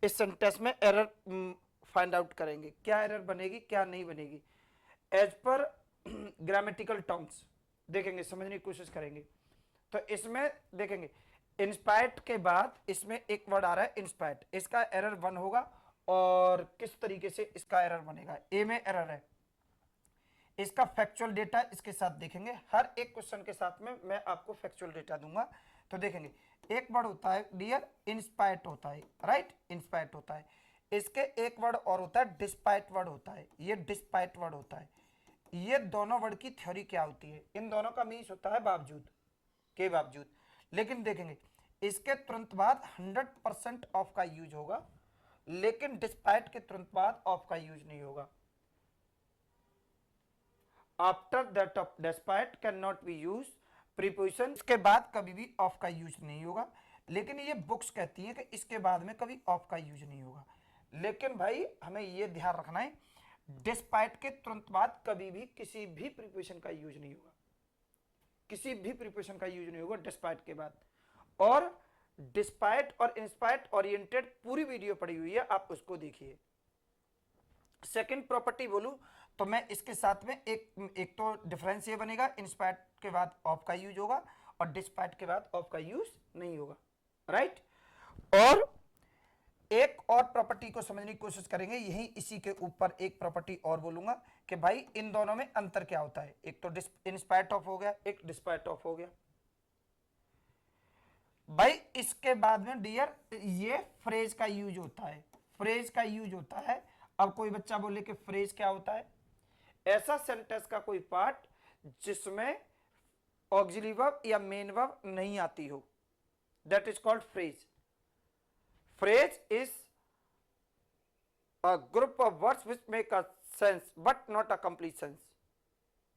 इस सेंटेंस में error find out करेंगे, क्या एरर बनेगी क्या नहीं बनेगी एज पर ग्रामेटिकल टर्म्स देखेंगे, समझने की कोशिश करेंगे। तो इसमें देखेंगे इंस्पायर्ड के बाद इसमें एक वर्ड आ रहा है इंस्पायर्ड, इसका एरर 1 होगा और किस तरीके से इसका एरर बनेगा। ए में एरर है, इसका फैक्चुअल डेटा इसके साथ देखेंगे, हर एक क्वेश्चन के साथ में मैं आपको फैक्चुअल डेटा दूंगा। तो देखेंगे एक वर्ड होता है डियर इंस्पायर्ड होता है, राइट, इंस्पायर्ड होता है। इसके एक वर्ड और होता है डिस्पाइट वर्ड होता है, ये डिस्पाइट वर्ड होता है। ये दोनों वर्ड की थ्योरी क्या होती है, इन दोनों का मीन्स होता है बावजूद, के बावजूद। लेकिन देखेंगे इसके तुरंत बाद 100% ऑफ का यूज होगा, लेकिन डिस्पाइट के तुरंत बाद ऑफ का यूज नहीं होगा। After that of despite can not be use preposition, इसके बाद कभी भी ऑफ का यूज नहीं होगा। लेकिन ये बुक्स कहती हैं कि इसके बाद में कभी ऑफ का यूज नहीं होगा। लेकिन भाई हमें ये ध्यान रखना है डिस्पाइट के तुरंत बाद कभी भी किसी भी प्रीपोजिशन का यूज नहीं होगा, किसी भी प्रीपोजिशन का यूज नहीं होगा डिस्पाइट के बाद। और डिस्पाइट और इंस्पाइट ओरिएंटेड पूरी वीडियो पड़ी हुई है, आप उसको देखिए। सेकंड प्रॉपर्टी बोलूं तो मैं इसके साथ में एक तो डिफरेंस ये बनेगा इंस्पायर्ड के बाद ऑफ का यूज होगा और डिस्पाइट के बाद ऑफ का यूज नहीं होगा, राइट। और एक और प्रॉपर्टी को समझने की कोशिश करेंगे, यही इसी के ऊपर एक प्रॉपर्टी और बोलूंगा कि भाई इन दोनों में अंतर क्या होता है। एक तो इंस्पायर्ड ऑफ हो गया, एक डिस्पाइट ऑफ हो गया। भाई इसके बाद में डियर ये फ्रेज का यूज होता है, फ्रेज का यूज होता है। अब कोई बच्चा बोले कि फ्रेज क्या होता है, ऐसा सेंटेंस का कोई पार्ट जिसमें ऑक्सिलरी वर्ब या मेन वर्ब नहीं आती हो, that is called phrase. Phrase is a group of words which make a sense but not a complete sense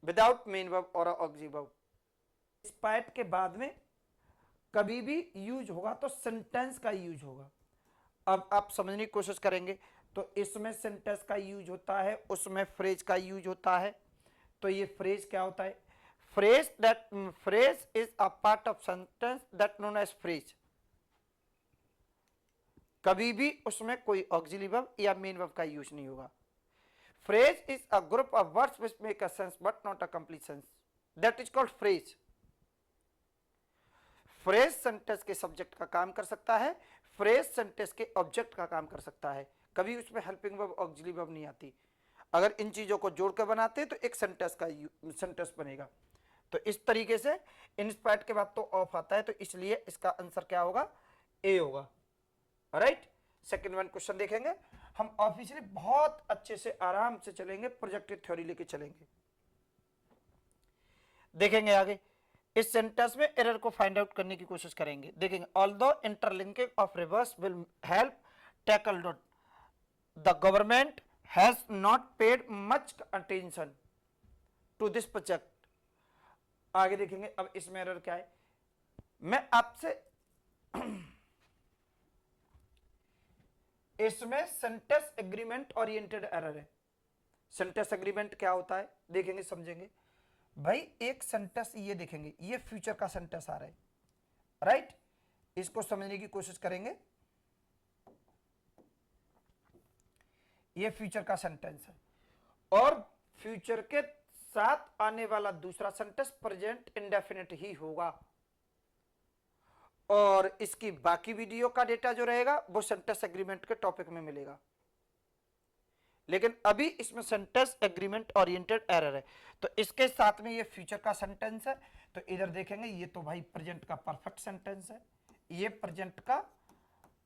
without main verb or a auxiliary verb। Despite के बाद में कभी भी use होगा तो सेंटेंस का यूज होगा। अब आप समझने की कोशिश करेंगे तो इसमें सेंटेंस का यूज होता है, उसमें फ्रेज का यूज होता है। तो ये फ्रेज क्या होता है, phrase is a part of sentence that known as phrase. कभी भी उसमें कोई ऑक्सिलरी वर्ब या मेन वर्ब का यूज नहीं होगा। Phrase is a group of words which make a sense but not a complete sense, that is called phrase. Phrase sentence के subject का काम कर सकता है, फ्रेज सेंटेंस के ऑब्जेक्ट का काम कर सकता है, कभी उसमें हेल्पिंग वर्ब ऑक्सिलरी वर्ब नहीं आती। अगर इन चीजों को जोड़कर बनाते हैं तो एक सेंटेंस का सेंटेंस बनेगा। तो इस तरीके से इंस्पायर्ड के बाद तो ऑफ आता है, तो इसलिए इसका आंसर क्या होगा, ए होगा, राइट। सेकंड वन क्वेश्चन देखेंगे हम, ऑफिशियली बहुत अच्छे से आराम से चलेंगे, प्रोजेक्टिव थ्योरी लेके चलेंगे। देखेंगे आगे इस सेंटेंस में एरर को फाइंड आउट करने की कोशिश करेंगे। देखेंगे although interlinking of rivers will help tackle डॉट, the government has not paid much attention to this project. आगे देखेंगे अब इसमें एरर क्या है। मैं आपसे इसमें सेंटेंस एग्रीमेंट ओरिएंटेड एरर है। सेंटेंस एग्रीमेंट क्या होता है देखेंगे, समझेंगे। भाई एक सेंटेंस ये देखेंगे, ये फ्यूचर का सेंटेंस आ रहा है, राइट। इसको समझने की कोशिश करेंगे, ये फ्यूचर का सेंटेंस है और फ्यूचर के साथ आने वाला दूसरा सेंटेंस प्रेजेंट इंडेफिनिट ही होगा। और इसकी बाकी वीडियो का डेटा जो रहेगा वो सेंटेंस एग्रीमेंट के टॉपिक में मिलेगा। लेकिन अभी इसमें सेंटेंस एग्रीमेंट ओरिएंटेड एरर है, तो इसके साथ में ये फ्यूचर का सेंटेंस है। तो इधर देखेंगे ये तो भाई प्रेजेंट का परफेक्ट सेंटेंस है, ये प्रेजेंट का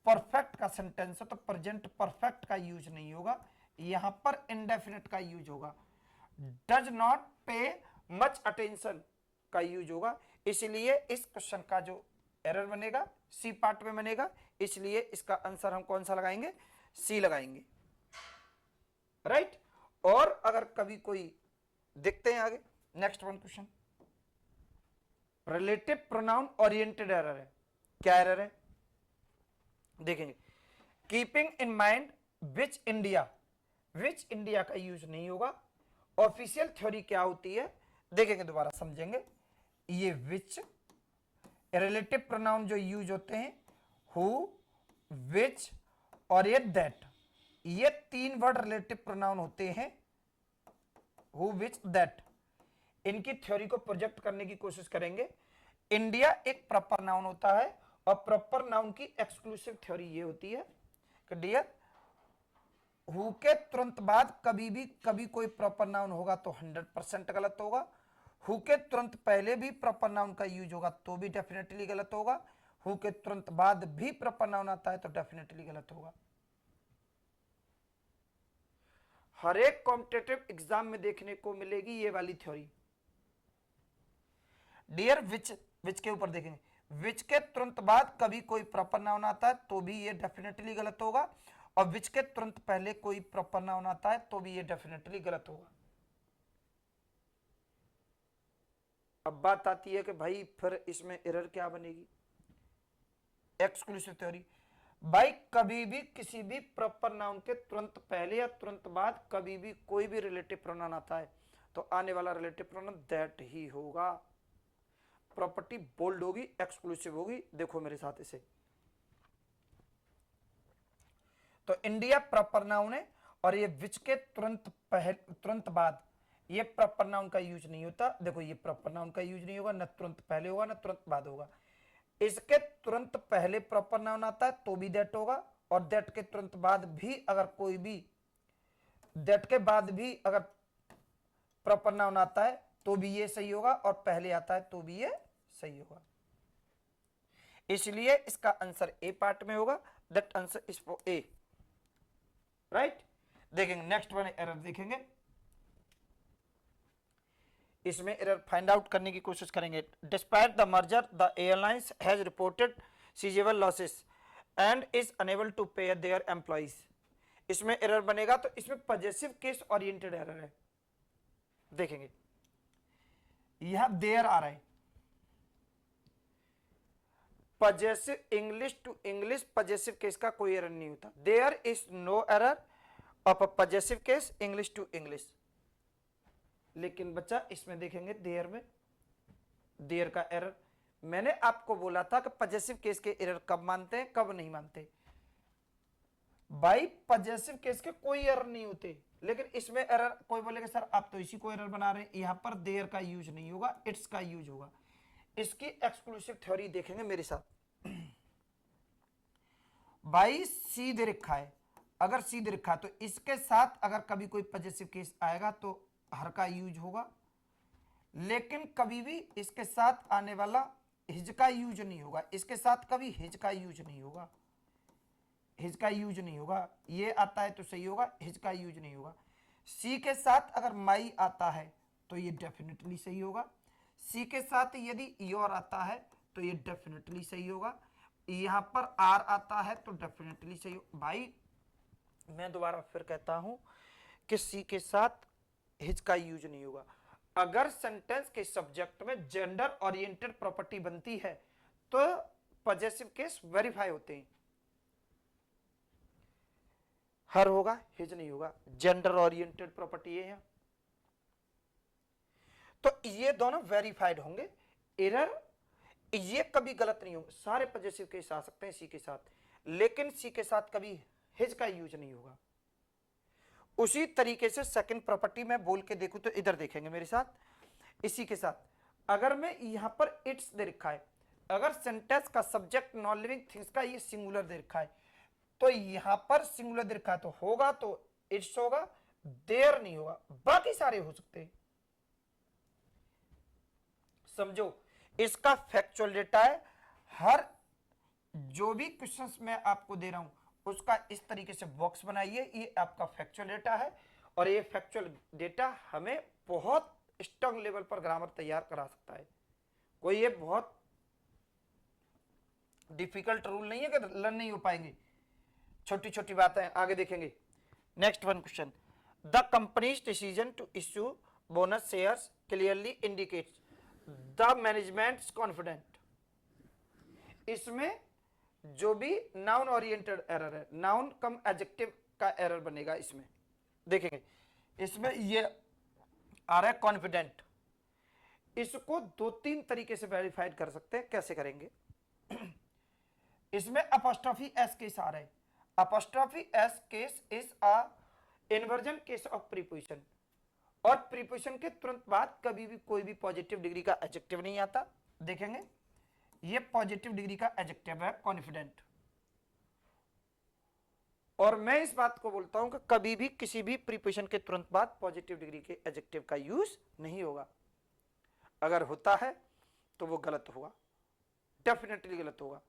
परफेक्ट का सेंटेंस है, तो प्रेजेंट परफेक्ट का यूज नहीं होगा, यहां पर इंडेफिनिट का यूज होगा। डज नॉट पे मच अटेंशन का यूज होगा, इसलिए इस क्वेश्चन का जो एरर बनेगा सी पार्ट में बनेगा, इसलिए इसका आंसर हम कौन सा लगाएंगे, सी लगाएंगे, राइट। और अगर कभी कोई देखते हैं आगे next one question, relative pronoun oriented error है। क्या एरर है देखेंगे, keeping in mind which India, which India का यूज नहीं होगा। ऑफिशियल थ्योरी क्या होती है देखेंगे, दोबारा समझेंगे। ये विच रिलेटिव प्रोनाउन जो यूज होते हैं हु, विच और ये दैट, ये तीन वर्ड रिलेटिव प्रोनाउन होते हैं, हु विच दैट। इनकी थ्योरी को प्रोजेक्ट करने की कोशिश करेंगे। इंडिया एक प्रॉपर नाउन होता है और प्रॉपर नाउन की एक्सक्लूसिव थ्योरी ये होती है कि डियर हु के तुरंत बाद कभी कोई प्रॉपर नाउन होगा तो 100% गलत होगा, हु के तुरंत पहले भी प्रॉपर नाउन का यूज होगा तो भी डेफिनेटली गलत होगा, हु के तुरंत बाद भी प्रॉपर नाउन आता है तो डेफिनेटली गलत होगा। हर एक कॉम्पिटेटिव एग्जाम में देखने को मिलेगी ये वाली थ्योरी। डियर विच के ऊपर देखेंगे, विच के तुरंत बाद कभी कोई प्रॉपर नाउन आता है तो भी ये डेफिनेटली गलत होगा, और विच के तुरंत पहले कोई प्रॉपर नाउन आता है तो भी ये डेफिनेटली गलत होगा। अब बात आती है कि भाई फिर इसमें एरर क्या बनेगी। एक्सक्लूसिव थ्योरी, भाई कभी भी किसी भी प्रॉपर नाउन के तुरंत पहले या तुरंत बाद कभी भी कोई भी रिलेटिव प्रोनाउन आता है तो आने वाला रिलेटिव प्रोनाउन दैट ही होगा। प्रॉपर्टी बोल्ड होगी, एक्सक्लूसिव होगी। देखो मेरे साथ इसे, तो इंडिया प्रॉपर नाउन है और ये विच के तुरंत बाद ये प्रॉपर नाउन का यूज नहीं होता। देखो ये प्रॉपर नाउन का यूज नहीं होगा, न तुरंत पहले होगा न तुरंत बाद होगा। इसके तुरंत पहले प्रॉपर नाउन आता है तो भी दैट होगा, और दैट के तुरंत बाद भी अगर कोई भी दैट के बाद भी अगर प्रॉपर नाउन आता है तो भी ये सही होगा, और पहले आता है तो भी ये सही होगा। इसलिए इसका आंसर ए पार्ट में होगा। That answer is for A, right. देखेंगे नेक्स्ट वन एरर देखेंगे, इसमें एरर फाइंड आउट करने की कोशिश करेंगे। Despite the merger the airlines has reported sizeable losses and is unable to pay their employees. इसमें एरर बनेगा तो इसमें पॉजेसिव केस ओरिएंटेड एरर है। देखेंगे यह देयर आ रहा है, possessive English to English possessive case का कोई एरर नहीं होता। There is no error of possessive case English to English. लेकिन बच्चा इसमें देखेंगे देयर में, देयर का एरर मैंने आपको बोला था कि पॉजेसिव केस के एरर कब मानते हैं कब नहीं मानते। भाई पॉजेसिव केस के कोई एरर नहीं होते, लेकिन इसमें एरर कोई बोलेगा सर आप तो इसी को एरर बना रहे हैं, यहां पर देयर का यूज नहीं होगा, इट्स का यूज होगा। इसकी एक्सक्लूसिव थ्योरी देखेंगे मेरे साथ। भाई सी दे रखा है, अगर सी दे रखा है तो इसके साथ अगर कभी कोई पॉजेसिव केस आएगा तो हर का यूज होगा, लेकिन कभी भी इसके साथ आने वाला हिज का यूज नहीं होगा। इसके साथ कभी हिज का यूज नहीं होगा, हिज का यूज नहीं होगा। ये आता है तो सही होगा, हिज का यूज नहीं होगा। सी के साथ अगर माई आता है तो ये डेफिनेटली सही होगा। सी के साथ यदि योर आता है तो ये डेफिनेटली सही होगा। यहां पर आर आता है तो डेफिनेटली सही हो। भाई मैं दोबारा फिर कहता हूं कि सी के साथ हिज का यूज नहीं होगा। अगर सेंटेंस के सब्जेक्ट में जेंडर ओरिएंटेड प्रॉपर्टी बनती है तो पॉजेसिव केस वेरीफाई होते हैं। हर होगा, हिज नहीं होगा, जेंडर ओरिएंटेड प्रॉपर्टी है यहाँ, तो ये दोनों वेरीफाइड होंगे। एरर ये कभी गलत नहीं होंगे, सारे पॉजेसिव केस आ सकते हैं सी के साथ, लेकिन सी के साथ कभी हिज का यूज नहीं होगा। उसी तरीके से सेकंड प्रॉपर्टी में बोल के देखूं तो इधर देखेंगे मेरे साथ। इसी के साथ अगर मैं यहां पर इट्स दे रखा है, अगर सेंटेंस का सब्जेक्ट नॉन लिविंग थिंग्स का ये सिंगुलर दे रखा है तो यहां पर सिंगुलर दे रखा है तो होगा तो इट्स होगा, देयर नहीं होगा, बाकी सारे हो सकते हैं। समझो इसका फैक्चुअल डेटा है। हर जो भी क्वेश्चंस मैं आपको दे रहा हूं उसका इस तरीके से बॉक्स बनाइए, ये आपका फैक्चुअल डेटा है, और ये फैक्चुअल डेटा हमें बहुत स्ट्रांग लेवल पर ग्रामर तैयार करा सकता है। कोई ये बहुत डिफिकल्ट रूल नहीं है कि लर्न नहीं हो पाएंगे, छोटी छोटी बातें आगे देखेंगे। Next one question, the company's decision to issue bonus shares clearly indicates the management's confident. इसमें जो भी नाउन ओरिएंटेड एरर है, नाउन कम एडजेक्टिव का एरर बनेगा। इसमें देखेंगे, इसमें ये आ रहा है कॉन्फिडेंट। इसको दो तीन तरीके से वेरीफाइड कर सकते हैं। कैसे करेंगे? इसमें अपॉस्ट्रोफी एस के साथ है। Apostrophe S case is a inversion case of preposition, और प्रीपोजिशन के तुरंत बाद कभी भी कोई भी पॉजिटिव डिग्री का एडजेक्टिव नहीं आता। देखेंगे ये पॉजिटिव डिग्री का एडजेक्टिव है कॉन्फिडेंट, और मैं इस बात को बोलता हूं कि कभी भी किसी भी प्रीपोजिशन के तुरंत बाद पॉजिटिव डिग्री के एडजेक्टिव का यूज नहीं होगा। अगर होता है तो वो गलत होगा, डेफिनेटली गलत होगा।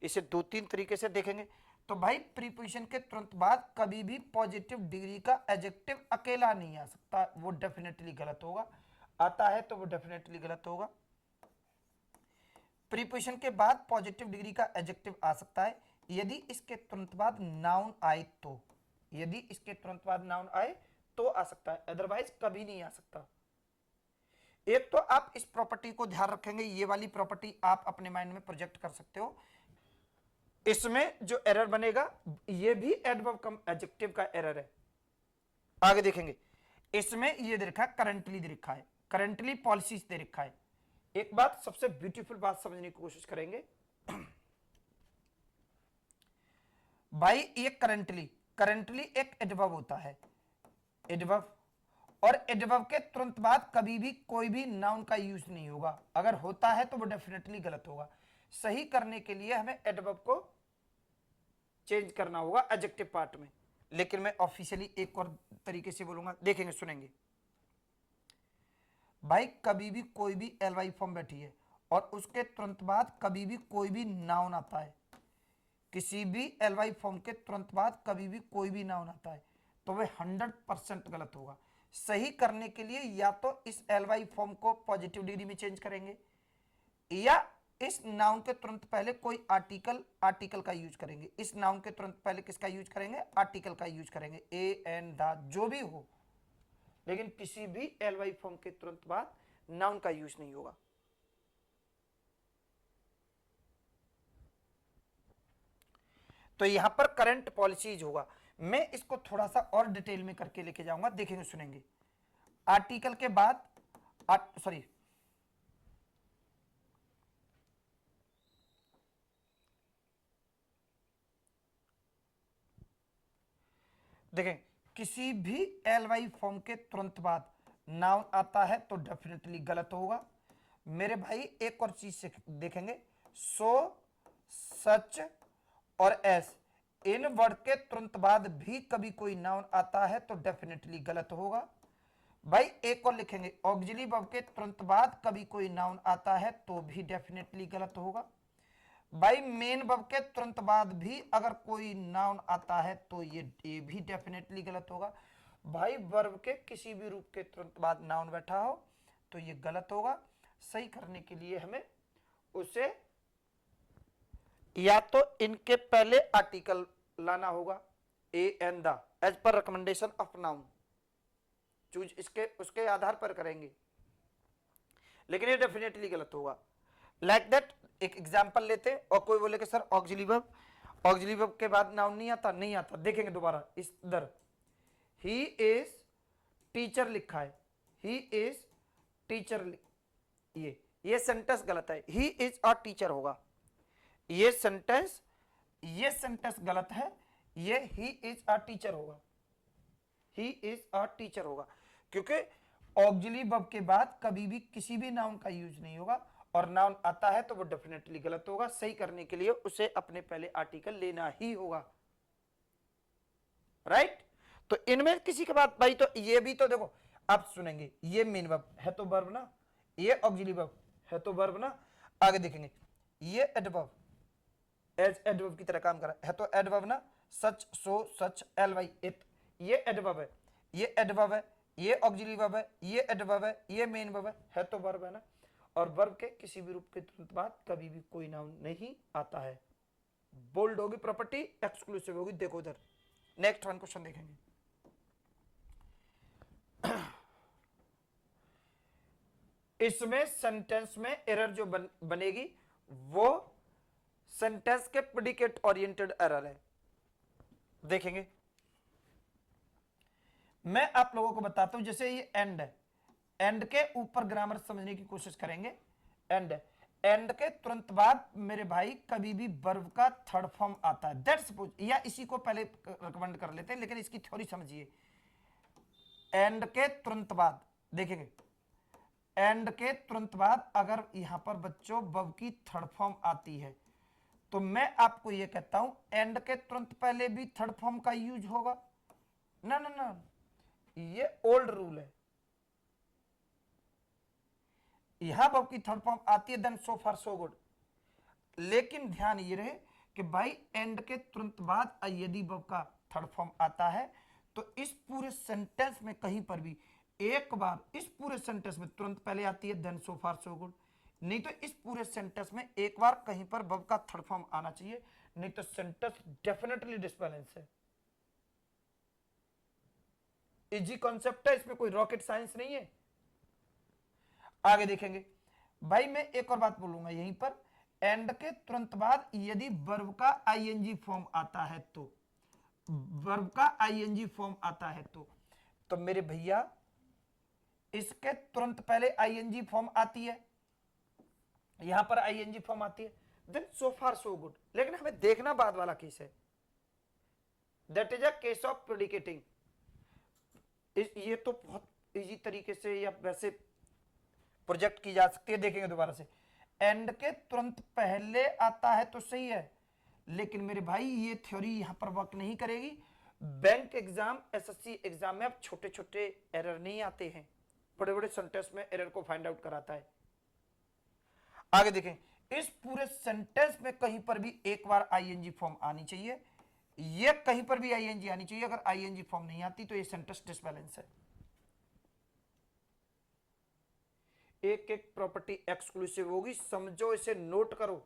इसे दो तीन तरीके से देखेंगे। तो भाई प्रीपोजिशन के तुरंत बाद कभी भी पॉजिटिव डिग्री का एडजेक्टिव अकेला नहीं आ सकता, वो डेफिनेटली गलत होगा। आता है तो वो डेफिनेटली गलत होगा। प्रीपोजिशन के बाद पॉजिटिव डिग्री का एडजेक्टिव आ सकता है यदि इसके तुरंत बाद नाउन आए तो, यदि इसके तुरंत बाद नाउन आए तो आ सकता है, अदरवाइज कभी नहीं आ सकता। एक तो आप इस प्रॉपर्टी को ध्यान रखेंगे, ये वाली प्रॉपर्टी आप अपने माइंड में प्रोजेक्ट कर सकते हो। इसमें जो एरर बनेगा ये भी एडवर्ब कम एडजेक्टिव का एरर है। आगे देखेंगे, इसमें ये दे रखा है करंटली दे रखा है, करंटली पॉलिसीज दे रखा है। एक बात सबसे ब्यूटीफुल बात समझने की कोशिश करेंगे भाई, ये करंटली एक एडवर्ब होता है, एडवर्ब, और एडवर्ब के तुरंत बाद कभी भी कोई भी नाउन का यूज नहीं होगा। अगर होता है तो वो डेफिनेटली गलत होगा। सही करने के लिए हमें एडवर्ब को चेंज करना होगा एडजेक्टिव पार्ट में, लेकिन मैं ऑफिशियली एक और तरीके से बोलूंगा, देखेंगे सुनेंगे। भाई कभी भी कोई भी एलवाई फॉर्म बैठी है और उसके तुरंत बाद कभी भी कोई भी नाउन आता है, किसी भी एलवाई फॉर्म के तुरंत बाद कभी भी कोई भी नाउन आता है, तो वह 100% गलत होगा। सही करने के लिए या तो इस एलवाई फॉर्म को पॉजिटिव डिग्री में चेंज करेंगे, या इस नाउन के तुरंत पहले कोई आर्टिकल का यूज करेंगे। इस नाउन के तुरंत पहले किसका यूज करेंगे? आर्टिकल का यूज करेंगे, ए एन द जो भी हो, लेकिन किसी भी एलवाई फॉर्म के तुरंत बाद नाउन का यूज नहीं होगा। तो यहां पर करंट पॉलिसीज होगा। मैं इसको थोड़ा सा और डिटेल में करके लेके जाऊंगा, देखेंगे सुनेंगे। आर्टिकल के बाद सॉरी, देखें, किसी भी एलवाई फॉर्म के तुरंत बाद नाउन आता है तो डेफिनेटली गलत होगा। मेरे भाई एक और चीज से देखेंगे, सो, सच और एस, इन वर्ड के तुरंत बाद भी कभी कोई नाउन आता है तो डेफिनेटली गलत होगा। भाई एक और लिखेंगे, ऑक्सिलरी वर्ब के तुरंत बाद कभी कोई नाउन आता है तो भी डेफिनेटली गलत होगा। भाई मेन वर्ब के तुरंत बाद भी अगर कोई नाउन आता है तो ये भी डेफिनेटली गलत होगा। भाई वर्ब के किसी भी रूप के तुरंत बाद नाउन बैठा हो तो ये गलत होगा। सही करने के लिए हमें उसे या तो इनके पहले आर्टिकल लाना होगा, a an the, as per recommendation of noun, choose इसके उसके आधार पर करेंगे, लेकिन ये डेफिनेटली गलत होगा। लाइक दैट, एक एग्जांपल लेते हैं, और कोई बोले कि सर ऑक्सिलरी वर्ब के बाद नाउन नहीं आता, नहीं आता। देखेंगे दोबारा इधर, ही इज टीचर लिखा है, ही इज टीचर, ये सेंटेंस गलत है, ही इज अ टीचर होगा। ये सेंटेंस गलत है, ये ही इज अ टीचर होगा, ही इज अ टीचर होगा, क्योंकि ऑक्सिलरी वर्ब के बाद कभी भी किसी भी नाउन का यूज नहीं होगा, और नाउन आता है तो वो डेफिनेटली गलत होगा। सही करने के लिए उसे अपने पहले आर्टिकल लेना ही होगा, राइट। तो इनमें किसी के बाद भाई, तो ये भी तो देखो, आप सुनेंगे, ये मेन वर्ब है तो वर्ब ना, ये ऑक्सिलरी वर्ब है तो वर्ब ना। आगे देखेंगे, ये एडवर्ब, एज एडवर्ब की तरह काम कर रहा है तो एडवर्ब ना, सच, सो, सच, एलवाई, इट, ये एडवर्ब है, ये एडवर्ब है, ये ऑक्सिलरी वर्ब है, ये एडवर्ब है, ये मेन वर्ब है तो वर्ब है ना। और वर्ब के किसी भी रूप के तुरंत बाद कभी भी कोई नाउन नहीं आता है। बोल्ड होगी प्रॉपर्टी, एक्सक्लूसिव होगी। देखो उधर, नेक्स्ट वन क्वेश्चन देखेंगे। इसमें सेंटेंस में एरर जो बनेगी वो सेंटेंस के प्रेडिकेट ओरिएंटेड एरर है। देखेंगे, मैं आप लोगों को बताता हूं, जैसे ये एंड है, एंड के ऊपर ग्रामर समझने की कोशिश करेंगे। एंड एंड के तुरंत बाद मेरे भाई कभी भी वर्ब का थर्ड फॉर्म आता है, दैट सपोज, या इसी को पहले रिकमेंड कर लेते हैं, लेकिन इसकी थ्योरी समझिए। एंड के तुरंत बाद देखेंगे, एंड के तुरंत बाद अगर यहां पर बच्चों वर्ब की थर्ड फॉर्म आती है, तो मैं आपको यह कहता हूं एंड के तुरंत पहले भी थर्ड फॉर्म का यूज होगा। ना ना ना, ये ओल्ड रूल है। यहां वर्ब की थर्ड फॉर्म आती है, देन सो फार सो गुड। लेकिन ध्यान ये रहे कि भाई एंड के तुरंत बाद यदि वर्ब का थर्ड फॉर्म आता है, तो इस पूरे सेंटेंस में कहीं पर भी एक बार, इस पूरे सेंटेंस में तुरंत पहले आती है देन सो फार सो गुड, नहीं तो इस पूरे सेंटेंस में एक बार कहीं पर वर्ब का थर्ड फॉर्म आना चाहिए, नहीं तो सेंटेंस डेफिनेटली डिसबैलेंस है। इजी कॉन्सेप्ट है, इसमें कोई रॉकेट साइंस नहीं है। आगे देखेंगे भाई, मैं एक और बात बोलूंगा यहीं पर, एंड के तुरंत बाद यदि वर्ब का आईएनजी फॉर्म आता है, तो वर्ब का आईएनजी फॉर्म आता है तो मेरे भैया इसके तुरंत पहले आईएनजी फॉर्म आती है, यहां पर आईएनजी फॉर्म आती है, देन सो फार सो गुड। लेकिन हमें देखना बाद वाला केस है, that is a case of predicating. ये तो बहुत इजी तरीके से या वैसे प्रोजेक्ट की जा सकती है। देखेंगे दोबारा से, एंड के तुरंत पहले आता है तो सही है, लेकिन मेरे भाई ये थ्योरी यहां पर वर्क नहीं करेगी। बैंक एग्जाम, एसएससी एग्जाम में अब छोटे छोटे एरर नहीं आते हैं, बड़े बड़े सेंटेंस में एरर को फाइंड आउट कराता है। आगे देखें, इस पूरे सेंटेंस में कहीं पर भी एक बार आईएनजी फॉर्म आनी चाहिए, ये कहीं पर भी आईएनजी आनी चाहिए। अगर आईएनजी फॉर्म नहीं आती तो ये सेंटेंस डिसबैलेंस है। एक एक प्रॉपर्टी एक्सक्लूसिव होगी, समझो, इसे नोट करो।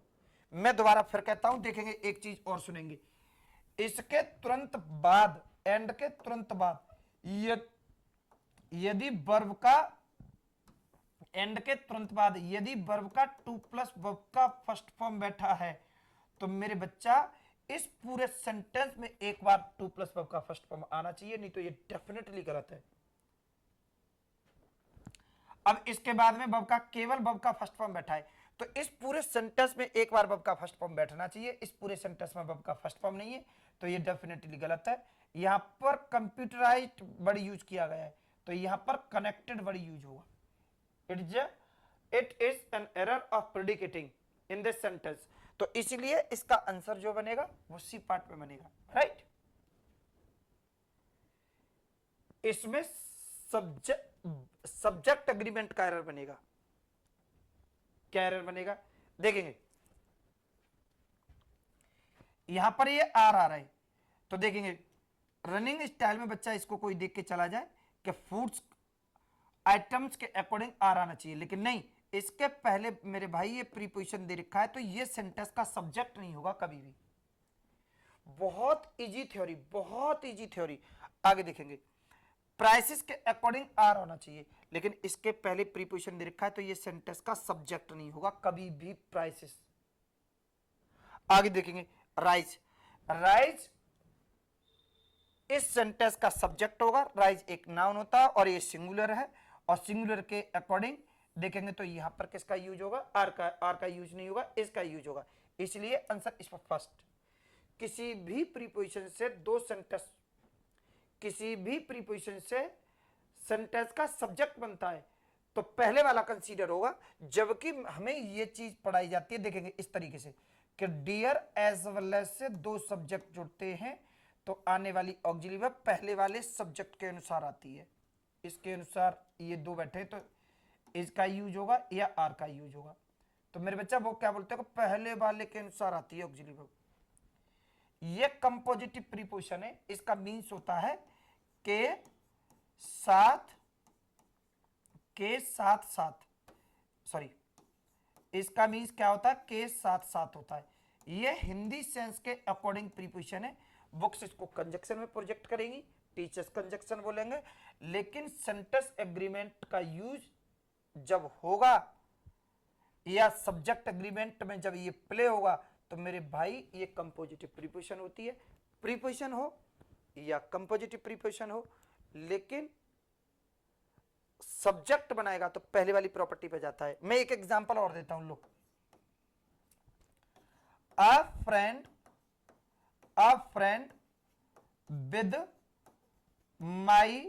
मैं दोबारा फिर कहता हूं, देखेंगे एक चीज और सुनेंगे, इसके तुरंत बाद, एंड के तुरंत बाद यदि वर्ब का, एंड के तुरंत बाद यदि वर्ब का टू प्लस वर्ब का फर्स्ट फॉर्म बैठा है, तो मेरे बच्चा इस पूरे सेंटेंस में एक बार टू प्लस वर्ब का फर्स्ट फॉर्म आना चाहिए, नहीं तो ये डेफिनेटली गलत है। अब इसके बाद में वर्ब का केवल वर्ब का फर्स्ट फॉर्म बैठा है, तो इस पूरे सेंटेंस में एक बार वर्ब का फर्स्ट फॉर्म बैठना चाहिए, इस पूरे सेंटेंस में वर्ब का फर्स्ट फॉर्म नहीं है, तो ये डेफिनेटली गलत है। यहां पर कंप्यूटराइज्ड वर्ड यूज किया गया है, तो यहां पर कनेक्टेड वर्ड यूज होगा। It is an error of predicating in this sentence, तो इसलिए इसका आंसर जो बनेगा वो सी पार्ट में बनेगा, राइट। इसमें सब्जेक्ट एग्रीमेंट का एरर बनेगा। क्या एरर बनेगा, देखेंगे यहां पर ये आर आ रहा है, तो देखेंगे रनिंग स्टाइल में बच्चा इसको कोई देख के चला जाए कि फूड्स आइटम्स के अकॉर्डिंग आर आना चाहिए, लेकिन नहीं, इसके पहले मेरे भाई ये प्रीपोजिशन दे रखा है, तो ये सेंटेंस का सब्जेक्ट नहीं होगा कभी भी। बहुत इजी थ्योरी, बहुत इजी थ्योरी। आगे देखेंगे, प्राइसेस के अकॉर्डिंग आर होना चाहिए, लेकिन इसके पहले प्रीपोजिशन दे रखा है, तो ये सेंटेंस का सब्जेक्ट नहीं होगा कभी भी, प्राइसेस। आगे देखेंगे, राइज, राइज इस सेंटेंस का सब्जेक्ट होगा। राइज एक नाउन होता है और ये सिंगुलर है, और सिंगुलर के अकॉर्डिंग देखेंगे तो यहां पर किसका यूज होगा, आर का यूज नहीं होगा, इसका यूज होगा। इसलिए आंसर इस पर फर्स्ट। किसी भी प्रीपोजिशन से दो सेंटेंस, किसी भी प्रीपोजिशन से सेंटेंस का सब्जेक्ट बनता है, तो पहले वाला कंसीडर होगा। जबकि हमें यह चीज पढ़ाई जाती है, देखेंगे इस तरीके से कि डियर एज वेल एज से दो सब्जेक्ट जुड़ते हैं, तो आने वाली ऑक्सिलरी वर्ब पहले वाले सब्जेक्ट के अनुसार आती है। इसके अनुसार ये दो बैठे, तो इसका यूज होगा या आर का यूज होगा। तो मेरे बच्चा वो क्या बोलते हैं, पहले वाले के अनुसार आती है ऑक्सिलरी वर्ब। ये कंपोजिटिव प्रीपोजिशन है, इसका मीन्स होता है के साथ साथ, सॉरी, इसका मीन्स क्या होता है, के साथ साथ होता है। ये हिंदी सेंस के अकॉर्डिंग प्रीपोजिशन है। बुक्स इसको कंजक्शन में प्रोजेक्ट करेंगी, टीचर्स कंजक्शन बोलेंगे, लेकिन सेंटेंस एग्रीमेंट का यूज जब होगा या सब्जेक्ट एग्रीमेंट में जब ये प्ले होगा, तो मेरे भाई ये कंपोजिटिव प्रीपोजिशन होती है। प्रीपोजिशन हो या कंपोजिटिव प्रीपोजिशन हो, लेकिन सब्जेक्ट बनाएगा तो पहले वाली प्रॉपर्टी पे जाता है। मैं एक एग्जांपल और देता हूं, लो a friend with my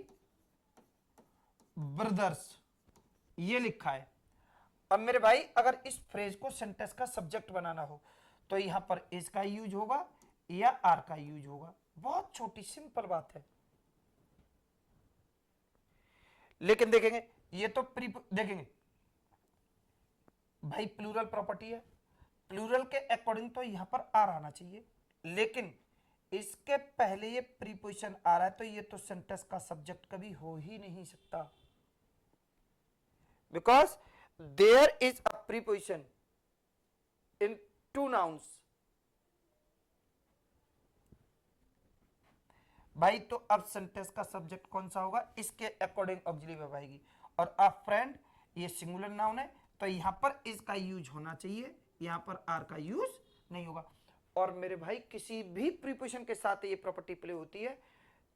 brothers, ये लिखा है। अब मेरे भाई अगर इस फ्रेज को सेंटेंस का सब्जेक्ट बनाना हो तो यहां पर इज का यूज होगा या आर का यूज होगा। बहुत छोटी सिंपल बात है। लेकिन देखेंगे ये तो देखेंगे भाई प्लूरल प्रॉपर्टी है, प्लूरल के अकॉर्डिंग तो यहां पर आर आना चाहिए, लेकिन इसके पहले ये प्रीपोजिशन आ रहा है तो ये तो सेंटेंस का सब्जेक्ट कभी हो ही नहीं सकता, because there is a preposition in two nouns. भाई तो अब सेंटेंस का सब्जेक्ट कौन सा होगा, इसके अकॉर्डिंग ऑक्सिलरी वर्ब आएगी। और अ फ्रेंड ये सिंगुलर नाउन है तो यहां पर इज का यूज होना चाहिए, यहां पर आर का यूज नहीं होगा। और मेरे भाई किसी भी प्रीपोजिशन के साथ ये प्रॉपर्टी प्ले होती है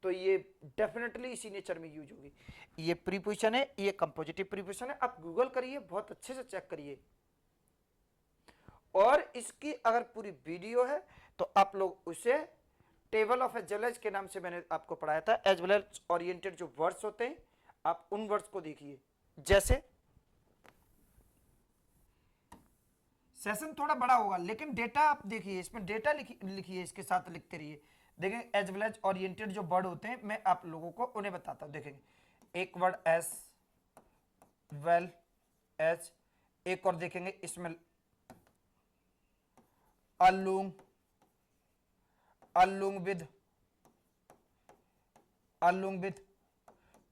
तो ये डेफिनेटली इसी नेचर में यूज होगी। ये प्रीपोजिशन है, ये कंपोजिटिव प्रीपोजिशन है, आप गूगल करिए, बहुत अच्छे से चेक करिए। और इसकी अगर पूरी वीडियो है तो आप लोग उसे टेबल ऑफ एज के नाम से मैंने आपको पढ़ाया था। एज वेल एज ओरिएंटेड जो वर्ड्स होते हैं आप उन वर्ड्स को देखिए। जैसे सेशन थोड़ा बड़ा होगा लेकिन डेटा आप देखिए, इसमें डेटा लिखिए, इसके साथ लिखते रहिए। देखेंगे एज वेल एज ओरिएंटेड जो वर्ड होते हैं मैं आप लोगों को उन्हें बताता हूं। देखेंगे एक वर्ड एज वेल एज, एक और देखेंगे इसमें along, along with, along with.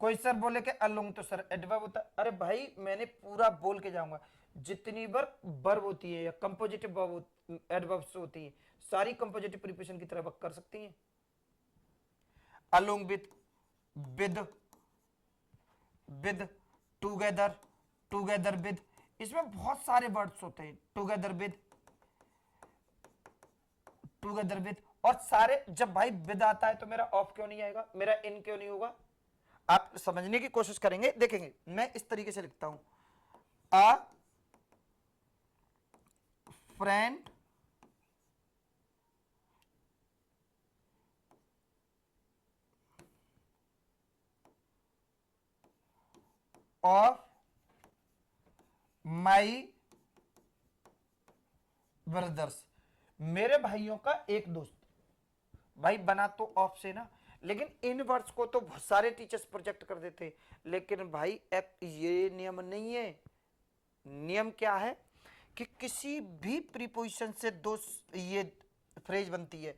कोई सर बोले कि अलोंग तो सर एडवर्ब होता है। अरे भाई मैंने पूरा बोल के जाऊंगा, जितनी बार वर्ब होती है या कंपोजिटिव वर्ब एडवर्ब्स होती है सारी कंपोजिटिव प्रीपोजिशन की तरह वर्क कर सकती हैं। Along with, with, together, together with, इसमें बहुत सारे वर्ड्स होते हैं। टुगेदर विद, टुगेदर विद, और सारे जब भाई विद आता है तो मेरा ऑफ क्यों नहीं आएगा, मेरा इन क्यों नहीं होगा। आप समझने की कोशिश करेंगे। देखेंगे मैं इस तरीके से लिखता हूं, अ फ्रेंड ऑफ माई ब्रदर्स, मेरे भाइयों का एक दोस्त। भाई बना तो ऑफ से ना, लेकिन इन वर्ड्स को तो बहुत सारे टीचर्स प्रोजेक्ट कर देते, लेकिन भाई ये नियम नहीं है। नियम क्या है कि किसी भी प्रीपोजिशन से दो ये फ्रेज बनती है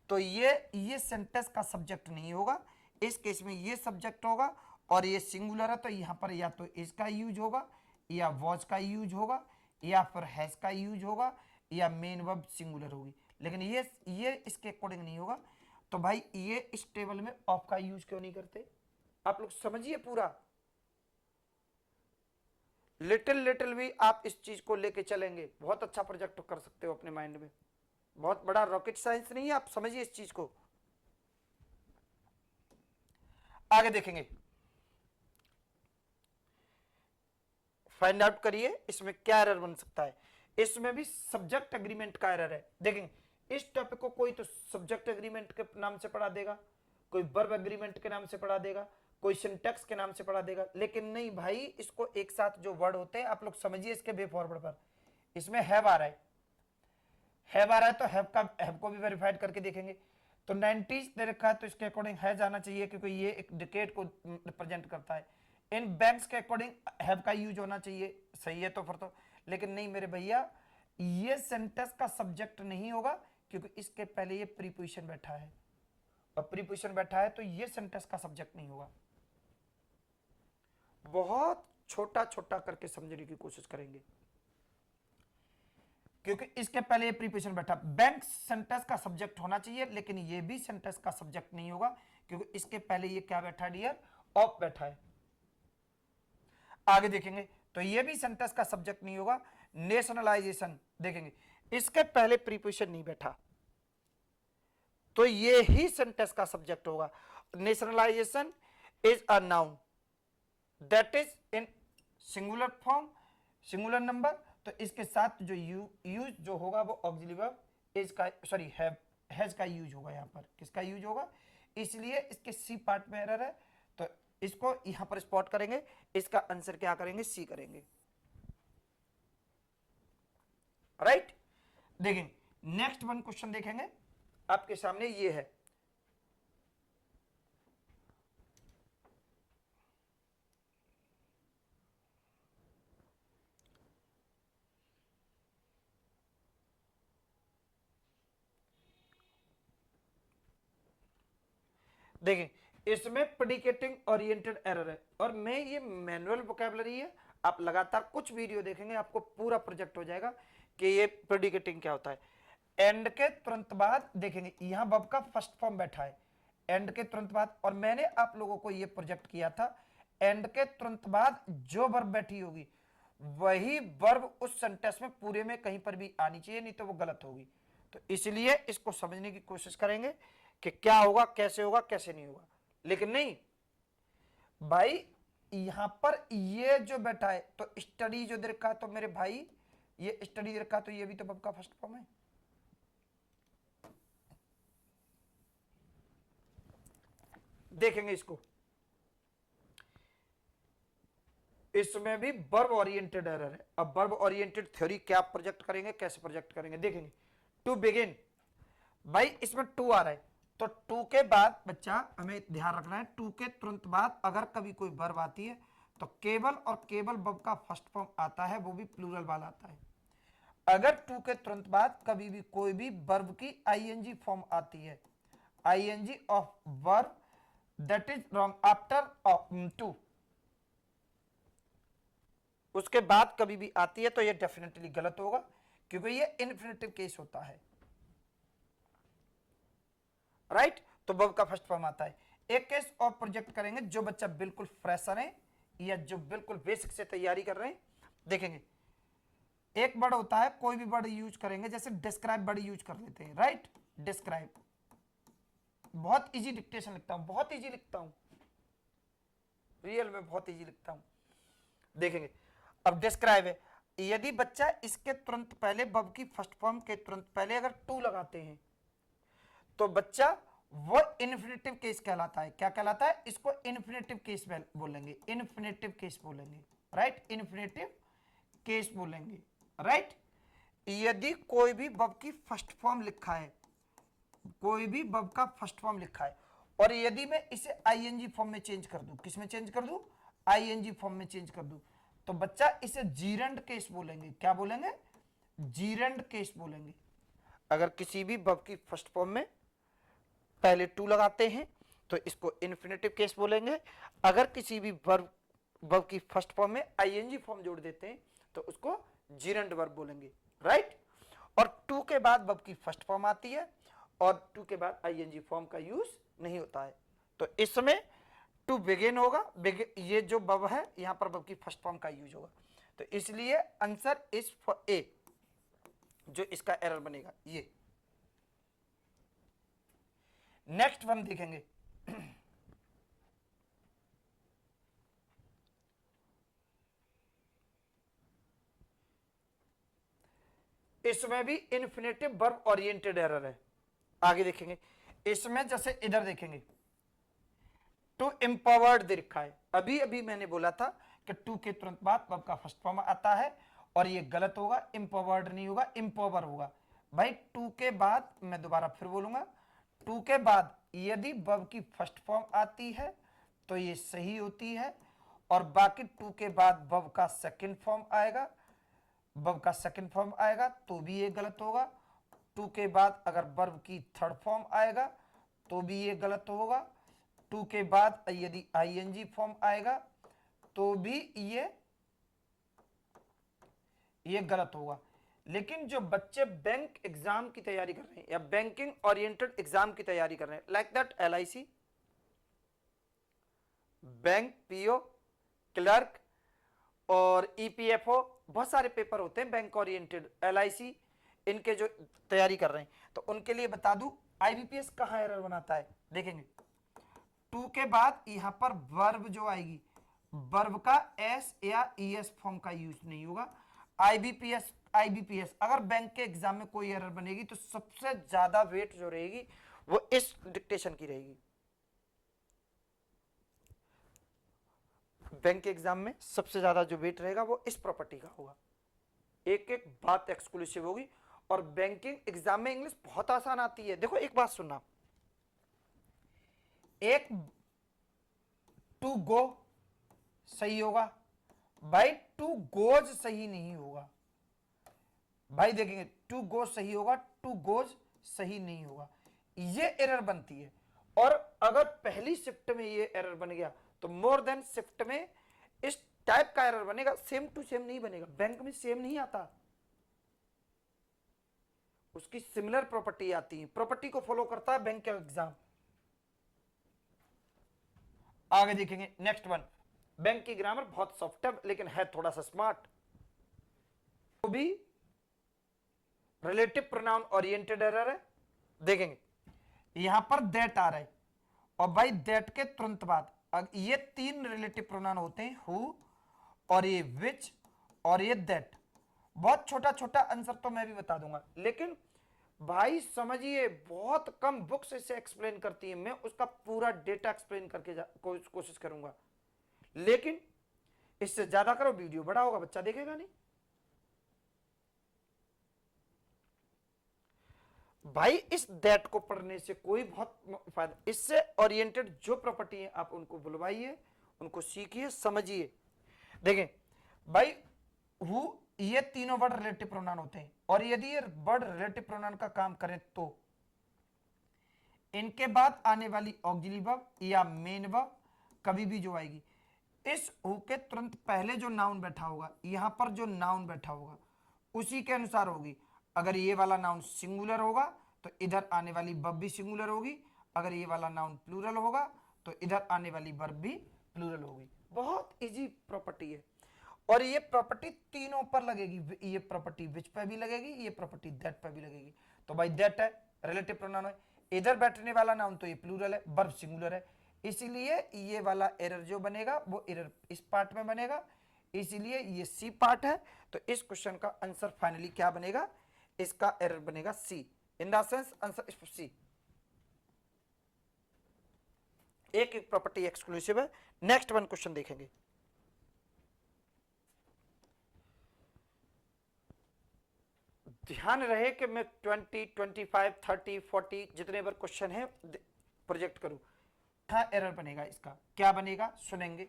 तो ये सेंटेंस का सब्जेक्ट नहीं होगा। इस केस में ये सब्जेक्ट होगा और ये सिंगुलर है तो यहां पर या तो इसका यूज होगा या वॉज का यूज होगा या फिर हैज का यूज होगा या मेन वर्ब सिंगुलर होगी, लेकिन ये इसके अकॉर्डिंग नहीं होगा। तो भाई ये इस टेबल में ऑफ का यूज क्यों नहीं करते, आप लोग समझिए पूरा। लिटिल लिटिल भी आप इस चीज को लेके चलेंगे बहुत अच्छा प्रोजेक्ट कर सकते हो अपने माइंड में। बहुत बड़ा रॉकेट साइंस नहीं है, आप समझिए इस चीज को। आगे देखेंगे, फाइंड आउट करिए इसमें क्या एरर बन सकता है। इसमें भी सब्जेक्ट एग्रीमेंट का एरर है। देखेंगे इस टॉपिक को कोई तो सब्जेक्ट एग्रीमेंट के नाम से पढ़ा देगा, कोई वर्ब एग्रीमेंट के नाम से पढ़ा देगा, कोई सिंटैक्स के नाम से पढ़ा देगा, लेकिन नहीं भाई इसको एक साथ जो वर्ड होते हैं आप लोग समझिए इसके वे फॉरवर्ड पर। इसमें हैव आ रहा है, हैव आ रहा है तो हैव को भी वेरीफाइड करके देखेंगे। तो 90s दे रखा है तो इसके अकॉर्डिंग हैज आना चाहिए क्योंकि ये एक डिकेड को रिप्रेजेंट करता है। इन बैंक्स के अकॉर्डिंग हैव का यूज होना चाहिए, सही है तो फिर तो। लेकिन नहीं मेरे भैया ये सेंटेंस का सब्जेक्ट नहीं होगा क्योंकि इसके पहले ये प्रीपोजिशन बैठा है, और प्रीपोजिशन बैठा है तो ये सेंटेंस का सब्जेक्ट नहीं होगा। बहुत छोटा छोटा करके समझने की कोशिश करेंगे क्योंकि इसके पहले ये प्रीपोजिशन बैठा। बैंक सेंटेंस का सब्जेक्ट होना चाहिए लेकिन ये भी सेंटेंस का सब्जेक्ट नहीं होगा क्योंकि इसके पहले ये क्या बैठा डियर, ऑफ बैठा है। आगे देखेंगे तो ये भी सेंटेंस का सब्जेक्ट नहीं होगा। नेशनलाइजेशन देखेंगे इसके पहले प्रीपोजिशन नहीं बैठा तो ये ही सेंटेंस का सब्जेक्ट होगा। Nationalisation is a noun that is in singular form, singular number, तो इसके साथ जो यूज जो होगा वो ऑक्सिलरी वर्ब इज का सॉरी हैज का यूज होगा, यहाँ पर किसका यूज होगा, इसलिए इसके सी पार्ट में एरर है, तो इसको यहां पर स्पॉट करेंगे, इसका आंसर क्या करेंगे, सी करेंगे। राइट, देखेंगे नेक्स्ट वन क्वेश्चन देखेंगे आपके सामने ये है, देखिए इसमें प्रेडिकेटिंग ओरिएंटेड एरर है, और मैं ये मैनुअल वोकैबुलरी है, आप लगातार कुछ वीडियो देखेंगे आपको पूरा प्रोजेक्ट हो जाएगा कि ये प्रेडिकेटिंग क्या होता है। एंड के तुरंत बाद देखेंगे यहां वर्ब का फर्स्ट फॉर्म बैठा है एंड के तुरंत बाद, और मैंने आप लोगों को ये प्रोजेक्ट किया था एंड के तुरंत बाद जो वर्ब बैठी होगी वही वर्ब उस सेंटेंस में पूरे में कहीं पर भी आनी चाहिए, नहीं तो वो गलत होगी। तो इसलिए इसको समझने की कोशिश करेंगे कि क्या होगा, कैसे होगा, कैसे नहीं होगा। लेकिन नहीं भाई, यहां पर ये जो बैठा है तो स्टडी जो दे रखा है, तो मेरे भाई ये स्टडी दे रखा है, तो ये भी तो वर्ब का फर्स्ट फॉर्म है। देखेंगे इसको, इसमें भी वर्ब ओरिएंटेड एरर है। अब वर्ब ओरिएंटेड थ्योरी क्या प्रोजेक्ट करेंगे, कैसे प्रोजेक्ट करेंगे, देखेंगे। टू बिगिन, भाई इसमें टू आ रहा है, तो टू के बाद बच्चा हमें ध्यान रखना है, टू के तुरंत बाद अगर कभी कोई वर्ब आती है तो केवल और केवल वर्ब का फर्स्ट फॉर्म आता है, वो भी प्लूरल वाला आता है। अगर टू के तुरंत बाद कभी भी कोई भी वर्ब की आईएनजी फॉर्म आती है, ING of verb, that is wrong after to, उसके बाद कभी भी आती है तो ये डेफिनेटली गलत होगा, क्योंकि ये इन्फिनेटिव केस होता है। राइट, तो वर्ब का फर्स्ट फॉर्म आता है। एक केस और प्रोजेक्ट करेंगे, जो बच्चा बिल्कुल फ्रेशर है या जो बिल्कुल बेसिक से तैयारी कर रहे हैं, देखेंगे एक वर्ड होता है, कोई भी वर्ड यूज करेंगे, जैसे डिस्क्राइब वर्ड यूज कर लेते हैं। राइट, डिस्क्राइब, बहुत इजी डिक्टेशन लिखता हूं, बहुत इजी लिखता हूं, रियल में बहुत इजी लिखता हूं। देखेंगे अब डिस्क्राइब है, यदि बच्चा इसके तुरंत पहले वर्ब की फर्स्ट फॉर्म के तुरंत पहले अगर टू लगाते हैं तो बच्चा वो इन्फिनेटिव केस कहलाता है। क्या कहलाता है, इसको इन्फिनेटिव केस बोलेंगे, इन्फिनेटिव केस बोलेंगे। राइट, इन्फिनेटिव केस बोलेंगे। राइट, यदि कोई भी वर्ब की फर्स्ट फॉर्म लिखा है, कोई भी वर्ब का फर्स्ट फॉर्म लिखा है, और यदि मैं इसे आईएनजी फॉर्म में चेंज कर दूं, किस में चेंज कर दूं, आईएनजी फॉर्म में चेंज कर दूं, तो बच्चा इसे जीरेंड केस बोलेंगे। क्या बोलेंगे, जीरेंड केस बोलेंगे। अगर किसी भी वर्ब की फर्स्ट फॉर्म में पहले टू लगाते हैं तो इसको इन्फिनेटिव केस बोलेंगे। अगर किसी भी वर्ब की फर्स्ट फॉर्म में आईएनजी फॉर्म जोड़ देते हैं तो उसको जीरेंड वर्ब बोलेंगे। राइट, और टू के बाद वर्ब की फर्स्ट फॉर्म आती है और टू के बाद आईएनजी फॉर्म का यूज नहीं होता है, तो इसमें टू बिगिन होगा, ये जो वर्ब है यहां पर वर्ब की फर्स्ट फॉर्म का यूज होगा, तो इसलिए आंसर इज फॉर ए, जो इसका एरर बनेगा ये। नेक्स्ट वन देखेंगे, इसमें भी इन्फिनेटिव वर्ब ओरिएंटेड एरर है। आगे देखेंगे, इसमें जैसे इधर देखेंगे टू एम्पावर्ड दे रखा है, अभी अभी मैंने बोला था कि टू के तुरंत बाद वर्ब का फर्स्ट फॉर्म आता है, और ये गलत होगा, एम्पावर्ड नहीं होगा, एम्पावर होगा। भाई टू के बाद, मैं दोबारा फिर बोलूंगा, टू के बाद यदि वर्ब की फर्स्ट फॉर्म आती है तो ये सही होती है, और बाकी टू के बाद वर्ब का सेकंड फॉर्म आएगा, वर्ब का सेकंड फॉर्म आएगा तो भी ये गलत होगा। टू के बाद अगर वर्ब की थर्ड फॉर्म आएगा तो भी ये गलत होगा। टू के बाद यदि आईएनजी फॉर्म आएगा तो भी ये गलत होगा। लेकिन जो बच्चे बैंक एग्जाम की तैयारी कर रहे हैं या बैंकिंग ओरिएंटेड एग्जाम की तैयारी कर रहे हैं, like that LIC, bank PO, clerk और ईपीएफओ, बहुत सारे पेपर होते हैं बैंक ओरिएंटेड, एलआईसी, इनके जो तैयारी कर रहे हैं, तो उनके लिए बता दूं आईबीपीएस कहां एरर बनाता है। देखेंगे टू के बाद यहां पर वर्ब जो आएगी, वर्ब का एस या ईएस फॉर्म का यूज नहीं होगा। आईबीपीएस आईबीपीएस, अगर बैंक के एग्जाम में कोई एरर बनेगी तो सबसे ज्यादा वेट जो रहेगी वो इस डिक्टेशन की रहेगी। बैंक के एग्जाम में सबसे ज्यादा जो वेट रहेगा वो इस प्रॉपर्टी का होगा। एक एक बात एक्सक्लूसिव होगी। और बैंकिंग एग्जाम में इंग्लिश बहुत आसान आती है। देखो एक बात सुनना, एक टू गो सही होगा भाई, टू गोज सही नहीं होगा भाई। देखेंगे टू गो सही होगा, टू गोज सही नहीं होगा, ये एरर बनती है। और अगर पहली शिफ्ट में ये एरर बन गया तो मोर देन शिफ्ट में इस टाइप का एरर बनेगा। सेम टू सेम नहीं बनेगा, बैंक में सेम नहीं आता, उसकी सिमिलर प्रॉपर्टी आती है। प्रॉपर्टी को फॉलो करता है बैंक का एग्जाम। आगे देखेंगे नेक्स्ट वन। बैंक की ग्रामर बहुत सॉफ्ट है लेकिन है थोड़ा सा स्मार्ट। तो भी रिलेटिव प्रोनाउन ओरिएंटेड एरर है। देखेंगे यहां पर दैट आ रहा है और भाई दैट के तुरंत बाद ये तीन रिलेटिव प्रोनाउन होते हैं, हु और ये विच और ये दैट। बहुत छोटा छोटा आंसर तो मैं भी बता दूंगा, लेकिन भाई समझिए बहुत कम बुक्स इसे एक्सप्लेन करती है। मैं उसका पूरा डेटा एक्सप्लेन करके कोशिश करूंगा, लेकिन इससे ज्यादा करो वीडियो बड़ा होगा, बच्चा देखेगा नहीं। भाई इस दैट को पढ़ने से कोई बहुत फायदा, इससे ओरिएंटेड जो प्रॉपर्टी है आप उनको बुलवाइए, उनको सीखिए, समझिए। देखें भाई हु, ये तीनों वर्ड रिलेटिव प्रोनाउन होते हैं और यदि ये वर्ड रिलेटिव प्रोनाउन का काम करें तो इनके बाद आने वाली ऑक्सिलरी वर्ब या मेन वर्ब कभी भी जो आएगी, इस हु के तुरंत पहले जो नाउन बैठा होगा, यहां पर जो नाउन बैठा होगा उसी के अनुसार होगी। अगर ये वाला नाउन सिंगुलर होगा तो इधर आने वाली वर्ब भी सिंगुलर होगी, अगर ये वाला नाउन प्लूरल होगा तो इधर आने वाली वर्ब भी प्लूरल होगी। बहुत इजी प्रॉपर्टी है और ये प्रॉपर्टी तीनों पर लगेगी। ये प्रॉपर्टी विच पे भी लगेगी, ये प्रॉपर्टी दैट पे भी लगेगी। तो भाई दैट है रिलेटिव प्रोनाउन है, इधर बैठने वाला नाउन तो ये प्लूरल है, वर्ब सिंगुलर है, इसीलिए ये वाला एरर जो बनेगा वो एरर इस पार्ट में बनेगा, इसीलिए ये सी पार्ट है। तो इस क्वेश्चन का आंसर फाइनली क्या बनेगा, इसका एरर बनेगा C. In the sense answer C. एक एक प्रॉपर्टी एक्सक्लूसिव है। नेक्स्ट वन क्वेश्चन देखेंगे। ध्यान रहे कि मैं 20, 25, 30, 40 जितने बार क्वेश्चन है प्रोजेक्ट करूं। हाँ एरर बनेगा, इसका क्या बनेगा सुनेंगे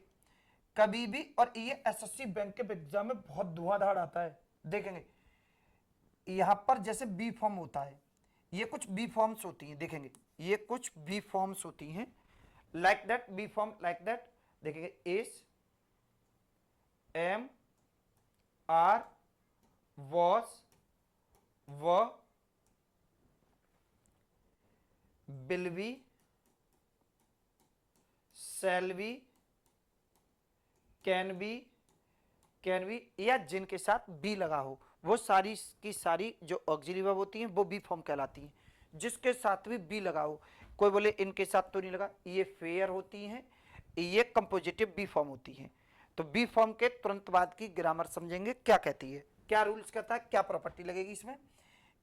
कभी भी। और ये एसएससी बैंक के एग्जाम में बहुत धुआंधार आता है। देखेंगे यहां पर जैसे बी फॉर्म होता है, ये कुछ बी फॉर्म्स होती हैं। देखेंगे ये कुछ बी फॉर्म्स होती हैं, like that, be form like that. देखेंगे is, am, are, was, were, will be, shall be, can be या जिनके साथ बी लगा हो, वो सारी की सारी जो ऑक्सिलरी वर्ब होती हैं वो बी फॉर्म कहलाती हैं। जिसके साथ भी बी लगा हो, कोई बोले इनके साथ तो नहीं लगा, ये फेयर होती हैं, ये कंपोजिटिव बी फॉर्म होती हैं। तो बी फॉर्म के तुरंत बाद की ग्रामर समझेंगे क्या कहती है, क्या रूल्स कहता है, क्या प्रॉपर्टी लगेगी इसमें।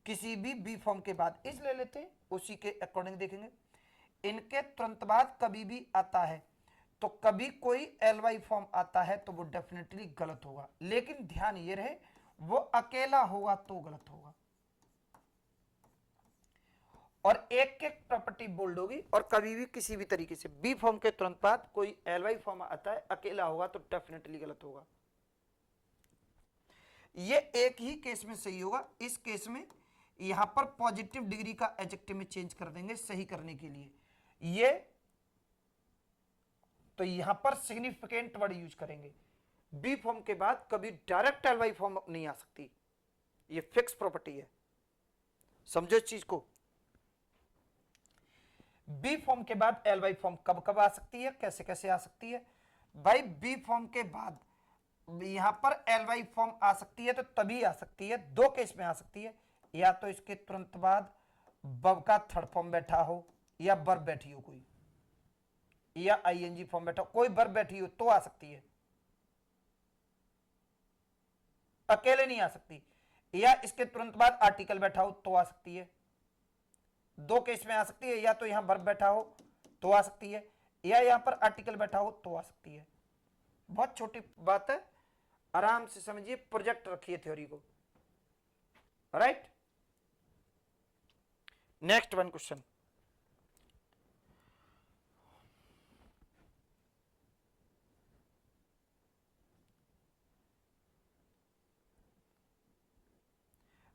किसी भी बी फॉर्म के बाद इस ले लेते हैं, उसी के अकॉर्डिंग देखेंगे। इनके तुरंत बाद कभी भी आता है तो कभी कोई एलवाई फॉर्म आता है तो वो डेफिनेटली गलत होगा, लेकिन ध्यान ये रहे वो अकेला होगा तो गलत होगा। और एक एक प्रॉपर्टी बोल्ड होगी। और कभी भी किसी भी तरीके से बी फॉर्म के तुरंत बाद कोई एलवाई फॉर्म आता है अकेला होगा तो डेफिनेटली गलत होगा। ये एक ही केस में सही होगा, इस केस में यहां पर पॉजिटिव डिग्री का एडजेक्टिव में चेंज कर देंगे सही करने के लिए। ये तो यहां पर सिग्निफिकेंट वर्ड यूज करेंगे। बी फॉर्म के बाद कभी डायरेक्ट एलवाई फॉर्म नहीं आ सकती, ये फिक्स प्रॉपर्टी है, समझो इस चीज को। बी फॉर्म के बाद एलवाई फॉर्म कब कब आ सकती है, कैसे कैसे आ सकती है भाई। बी फॉर्म के बाद यहां पर एलवाई फॉर्म आ सकती है तो तभी आ सकती है, दो केस में आ सकती है। या तो इसके तुरंत बाद वर्ब का थर्ड फॉर्म बैठा हो या वर्ब बैठी हो कोई, या आईएनजी फॉर्म बैठा हो, कोई वर्ब बैठी हो तो आ सकती है, अकेले नहीं आ सकती। या इसके तुरंत बाद आर्टिकल बैठा हो तो आ सकती है। दो केस में आ सकती है, या तो यहां वर्ब बैठा हो तो आ सकती है, या यहां पर आर्टिकल बैठा हो तो आ सकती है। बहुत छोटी बात है, आराम से समझिए, प्रोजेक्ट रखिए थ्योरी को। Right, next one question.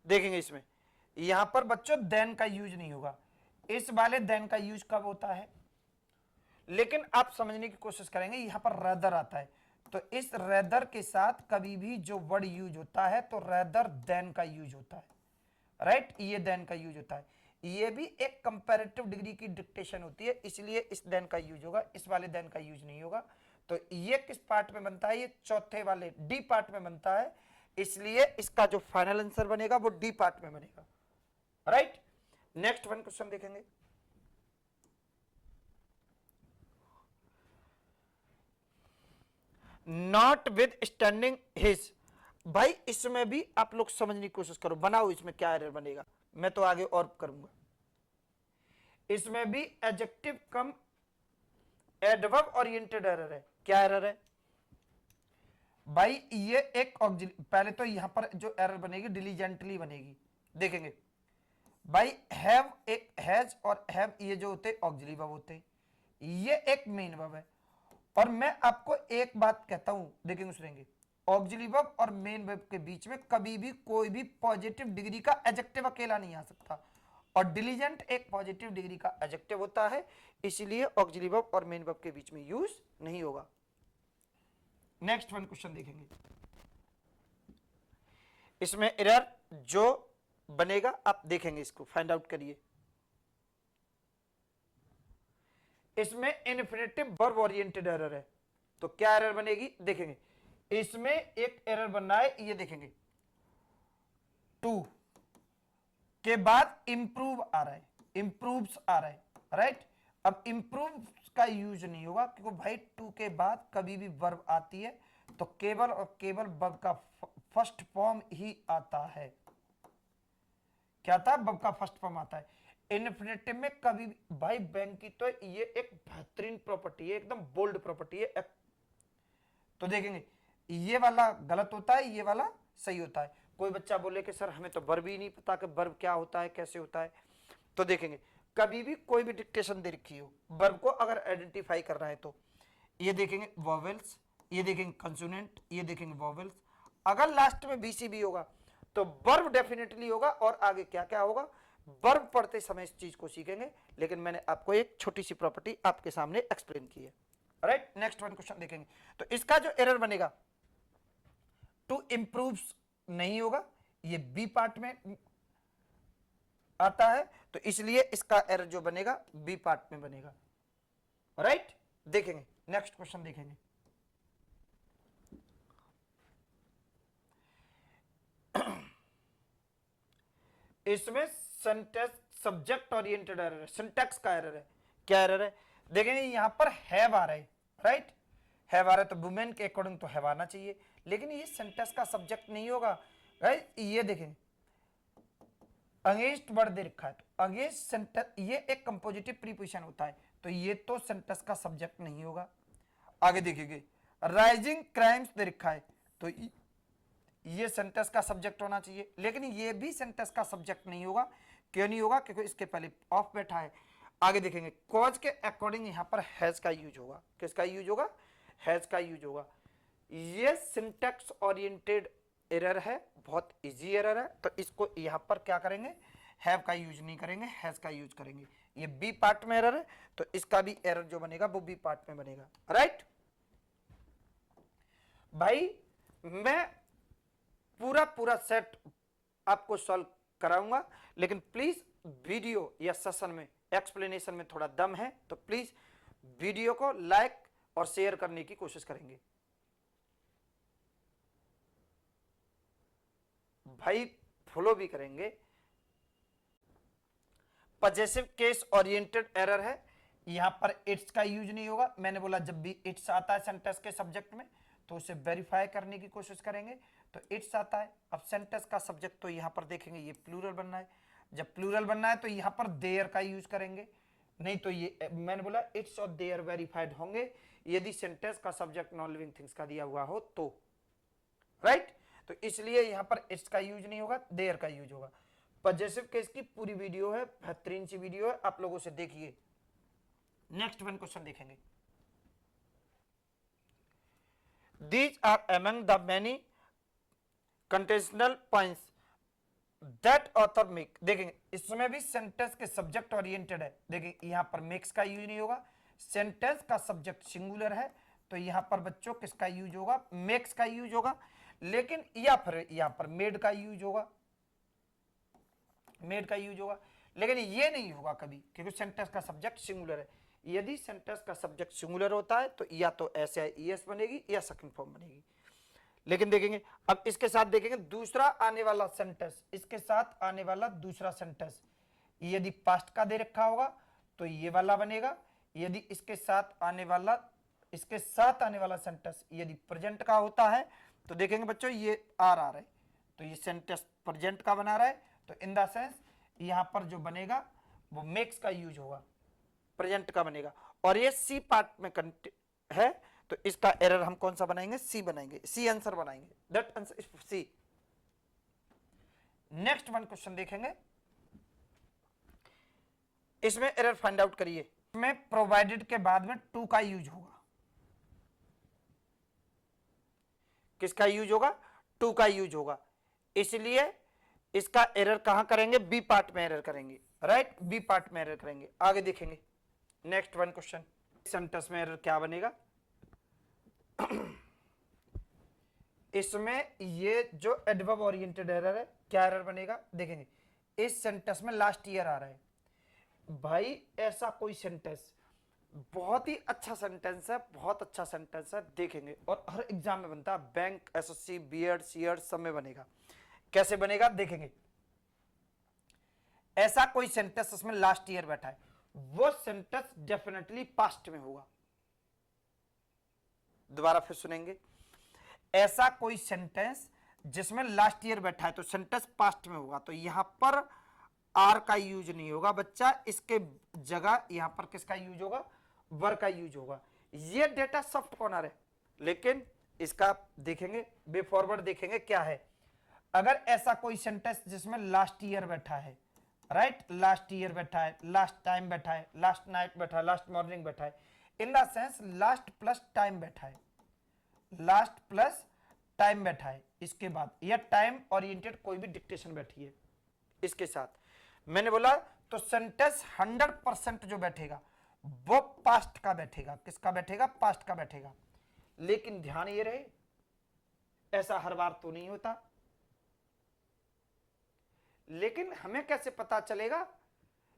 देखेंगे इसमें, यहां पर बच्चों देन का यूज नहीं होगा। इस वाले देन का यूज कब होता है, लेकिन आप समझने की कोशिश करेंगे, यहां पर रेदर आता है, तो इस रेदर के साथ कभी भी जो वर्ड यूज होता है तो रेदर देन का यूज होता है। राइट, ये देन का यूज होता है। ये भी एक कंपैरेटिव डिग्री की डिक्टेशन होती है, इसलिए इस देन का यूज होगा, इस वाले देन का यूज नहीं होगा। तो ये किस पार्ट में बनता है, ये चौथे वाले डी पार्ट में बनता है, इसलिए इसका जो फाइनल आंसर बनेगा वो डी पार्ट में बनेगा। राइट, नेक्स्ट वन क्वेश्चन देखेंगे। नॉट विद स्टैंडिंग हिज, भाई इसमें भी आप लोग समझने की कोशिश करो, बनाओ इसमें क्या एरर बनेगा, मैं तो आगे और करूंगा। इसमें भी एडजेक्टिव कम एडवर्ब ओरिएंटेड एरर है। क्या एरर है भाई, ये एक पहले तो यहां पर जो एरर बनेगी डिलीजेंटली बनेगी। देखेंगे भाई, हैव एक हैज और हैव ये जो होते ऑक्सिलरी वर्ब होते हैं, ये एक मेन वर्ब है। और मैं आपको एक बात कहता हूं, देखेंगे सुनेंगे, ऑक्सिलरी वर्ब और मेन वर्ब के बीच में कभी भी कोई भी पॉजिटिव डिग्री का एडजेक्टिव अकेला नहीं आ सकता, और डिलीजेंट एक पॉजिटिव डिग्री का एडजेक्टिव होता है, इसलिए ऑक्सिलरी वर्ब और मेन वर्ब के बीच में यूज नहीं होगा। नेक्स्ट वन क्वेश्चन देखेंगे, इसमें एरर जो बनेगा आप देखेंगे, इसको फाइंड आउट करिए। इसमें इन्फिनेटिव वर्ब ओरिएंटेड एरर है, तो क्या एरर बनेगी देखेंगे। इसमें एक एरर बनना है, ये देखेंगे, टू के बाद इंप्रूव आ रहा है, इंप्रूव्स आ रहा है। राइट, अब इंप्रूव का यूज नहीं होगा, क्योंकि भाई टू के बाद कभी भी वर्ब आती है तो केवल और केवल वर्ब का फर्स्ट फॉर्म ही आता है। क्या था, वर्ब का फर्स्ट फॉर्म आता है। इन्फिनेटिव में कभी भी भाई, बैंक की तो ये एक बेहतरीन प्रॉपर्टी है, एकदम बोल्ड प्रॉपर्टी है। तो देखेंगे ये वाला गलत होता है, ये वाला सही होता है। कोई बच्चा बोले कि सर हमें तो वर्ब ही नहीं पता कि वर्ब क्या होता है, कैसे होता है, तो देखेंगे कभी भी कोई भी डिक्टेशन दे रखी हो, वर्ब को अगर आइडेंटिफाई करना है तो ये देखेंगे वॉवेल्स, ये देखेंगे कंसोनेंट, ये देखेंगे वॉवेल्स। अगर लास्ट में बीसीबी होगा तो वर्ब डेफिनेटली होगा, और आगे क्या क्या होगा वर्ब पढ़ते समय इस चीज को सीखेंगे, लेकिन मैंने आपको एक छोटी सी प्रॉपर्टी आपके सामने एक्सप्लेन की है। राइट, नेक्स्ट वन क्वेश्चन देखेंगे, तो इसका जो एरर बनेगा टू इंप्रूव नहीं होगा, ये बी पार्ट में आता है, तो इसलिए इसका एरर जो बनेगा बी पार्ट में बनेगा। राइट, देखेंगे नेक्स्ट क्वेश्चन देखेंगे। इसमें सिंटैक्स सब्जेक्ट ओरिएंटेड एरर है, सिंटैक्स का एरर है। क्या एरर है देखेंगे, यहां पर हैव आ रहा है। राइट, हैव आ रहा है तो वुमेन के अकॉर्डिंग तो हैव आना चाहिए, लेकिन ये सिंटैक्स का सब्जेक्ट नहीं होगा। राइट, ये देखेंगे अगेंस्ट वर्ड दे रखा है, तो अगेंस्ट सेंटेंस ये एक कंपोजिटिव प्रीपोजिशन होता है, तो ये तो सेंटेंस का सब्जेक्ट नहीं होगा। आगे देखिए राइजिंग क्राइम्स दे रखा है, तो ये सेंटेंस का सब्जेक्ट होना चाहिए, लेकिन ये भी सेंटेंस का सब्जेक्ट नहीं होगा। क्यों नहीं होगा, क्योंकि इसके पहले ऑफ बैठा है। आगे देखेंगे कॉज के अकॉर्डिंग यहां पर हैज का यूज होगा। किसका यूज होगा, हैज का यूज होगा। ये सिंटैक्स ओरिएंटेड एरर है, बहुत इजी एरर है, तो इसको यहां पर क्या करेंगे, हैव का यूज नहीं करेंगे, हैज का यूज करेंगे। ये बी पार्ट में एरर है, तो इसका भी एरर जो बनेगा वो बी पार्ट में बनेगा। राइट भाई, मैं पूरा पूरा सेट आपको सॉल्व कराऊंगा, लेकिन प्लीज वीडियो या सेशन में एक्सप्लेनेशन में थोड़ा दम है, तो प्लीज वीडियो को लाइक और शेयर करने की कोशिश करेंगे। भाई फॉलो भी करेंगे। पजेसिव केस ओरिएंटेड एरर है, यहां पर इट्स का यूज नहीं होगा। मैंने बोला जब भी इट्स आता है सेंटेंस के सब्जेक्ट में तो उसे वेरीफाई करने की कोशिश करेंगे तो इट्स आता है। अब सेंटेंस का सब्जेक्ट तो यहाँ पर देखेंगे ये प्लूरल बनना है, जब प्लूरल बनना है तो यहाँ पर देयर का यूज करेंगे, नहीं तो ये मैंने बोला इट्स और देयर वेरीफाइड होंगे यदि सेंटेंस का सब्जेक्ट नॉन लिविंग थिंग्स का दिया हुआ हो तो, राइट। तो इसलिए यहाँ पर इट्स का यूज नहीं होगा, देयर का यूज होगा। पॉजेसिव केस की पूरी वीडियो है, बेहतरीन सी वीडियो है, आप लोगों से देखिए। नेक्स्ट वन क्वेश्चन देखेंगे। These are among the many conditional points that author make। देखेंगे इसमें भी सेंटेंस के सब्जेक्ट ओरिएंटेड है, देखेंगे यहाँ पर मेक्स का यूज नहीं होगा, सेंटेंस का सब्जेक्ट सिंगुलर है तो यहाँ पर बच्चों किसका यूज होगा, मेक्स का यूज होगा। लेकिन या फिर यहाँ पर मेड का यूज होगा, मेड का यूज होगा, लेकिन ये नहीं होगा कभी क्योंकि सेंटेंस का सब्जेक्ट सिंगुलर है। यदि सेंटेंस का सब्जेक्ट सिंगुलर होता है तो या तो ऐसे ईएस बनेगी या सेकंड फॉर्म बनेगी। लेकिन देखेंगे अब इसके साथ देखेंगे दूसरा आने वाला सेंटेंस, इसके साथ आने वाला दूसरा सेंटेंस यदि पास्ट का दे रखा होगा तो ये वाला बनेगा, यदि इसके साथ आने वाला सेंटेंस यदि प्रेजेंट का होता है तो देखेंगे बच्चों ये आर आ रहा है तो ये सेंटेंस प्रेजेंट का बना रहा है, तो इन द सेंस यहां पर जो बनेगा वो मेक्स का यूज होगा, प्रेजेंट का बनेगा। और ये सी पार्ट में है तो इसका एरर हम कौन सा बनाएंगे, सी बनाएंगे, सी आंसर बनाएंगे, that answer is C. Next one question देखेंगे, इसमें एरर फाइंड आउट करिए। इसमें प्रोवाइडेड के बाद में टू का यूज होगा, किसका यूज होगा, टू का यूज होगा, इसलिए इसका एरर कहां करेंगे, बी पार्ट में एरर करेंगे, राइट, बी पार्ट में एरर करेंगे। आगे देखेंगे नेक्स्ट वन क्वेश्चन, सेंटेंस में एरर क्या बनेगा इसमें ये जो एडवर्ब ओरिएंटेड एरर है क्या एरर बनेगा, देखेंगे इस सेंटेंस में लास्ट ईयर आ रहा है। भाई ऐसा कोई सेंटेंस बहुत ही अच्छा सेंटेंस है, बहुत अच्छा सेंटेंस है, देखेंगे और हर एग्जाम में बनता है, बैंक, एसएससी, बीएड, सीएड सब में बनेगा। कैसे बनेगा देखेंगे, ऐसा कोई सेंटेंस उसमें लास्ट ईयर बैठा है, वो सेंटेंस डेफिनेटली पास्ट में होगा। दोबारा फिर सुनेंगे, ऐसा कोई सेंटेंस जिसमें लास्ट ईयर बैठा है तो सेंटेंस पास्ट में होगा, तो यहां पर आर का यूज नहीं होगा बच्चा, इसके जगह यहां पर किसका यूज होगा, वर का यूज होगा। ये डेटा सॉफ्ट कॉर्नर है, लेकिन इसका देखेंगे वे फॉरवर्ड देखेंगे क्या है। अगर ऐसा कोई सेंटेंस जिसमें लास्ट ईयर बैठा है, राइट, लास्ट ईयर बैठा है, लास्ट टाइम बैठा है, लास्ट नाइट बैठा है, लास्ट मॉर्निंग बैठा है, in the sense last plus time बैठा है, लास्ट प्लस टाइम बैठा है, इसके बाद या टाइम ओरिएंटेड कोई भी डिक्टेशन बैठी है इसके साथ, मैंने बोला तो सेंटेंस 100% जो बैठेगा वो पास्ट का बैठेगा, किसका बैठेगा, पास्ट का बैठेगा। लेकिन ध्यान ये रहे ऐसा हर बार तो नहीं होता, लेकिन हमें कैसे पता चलेगा,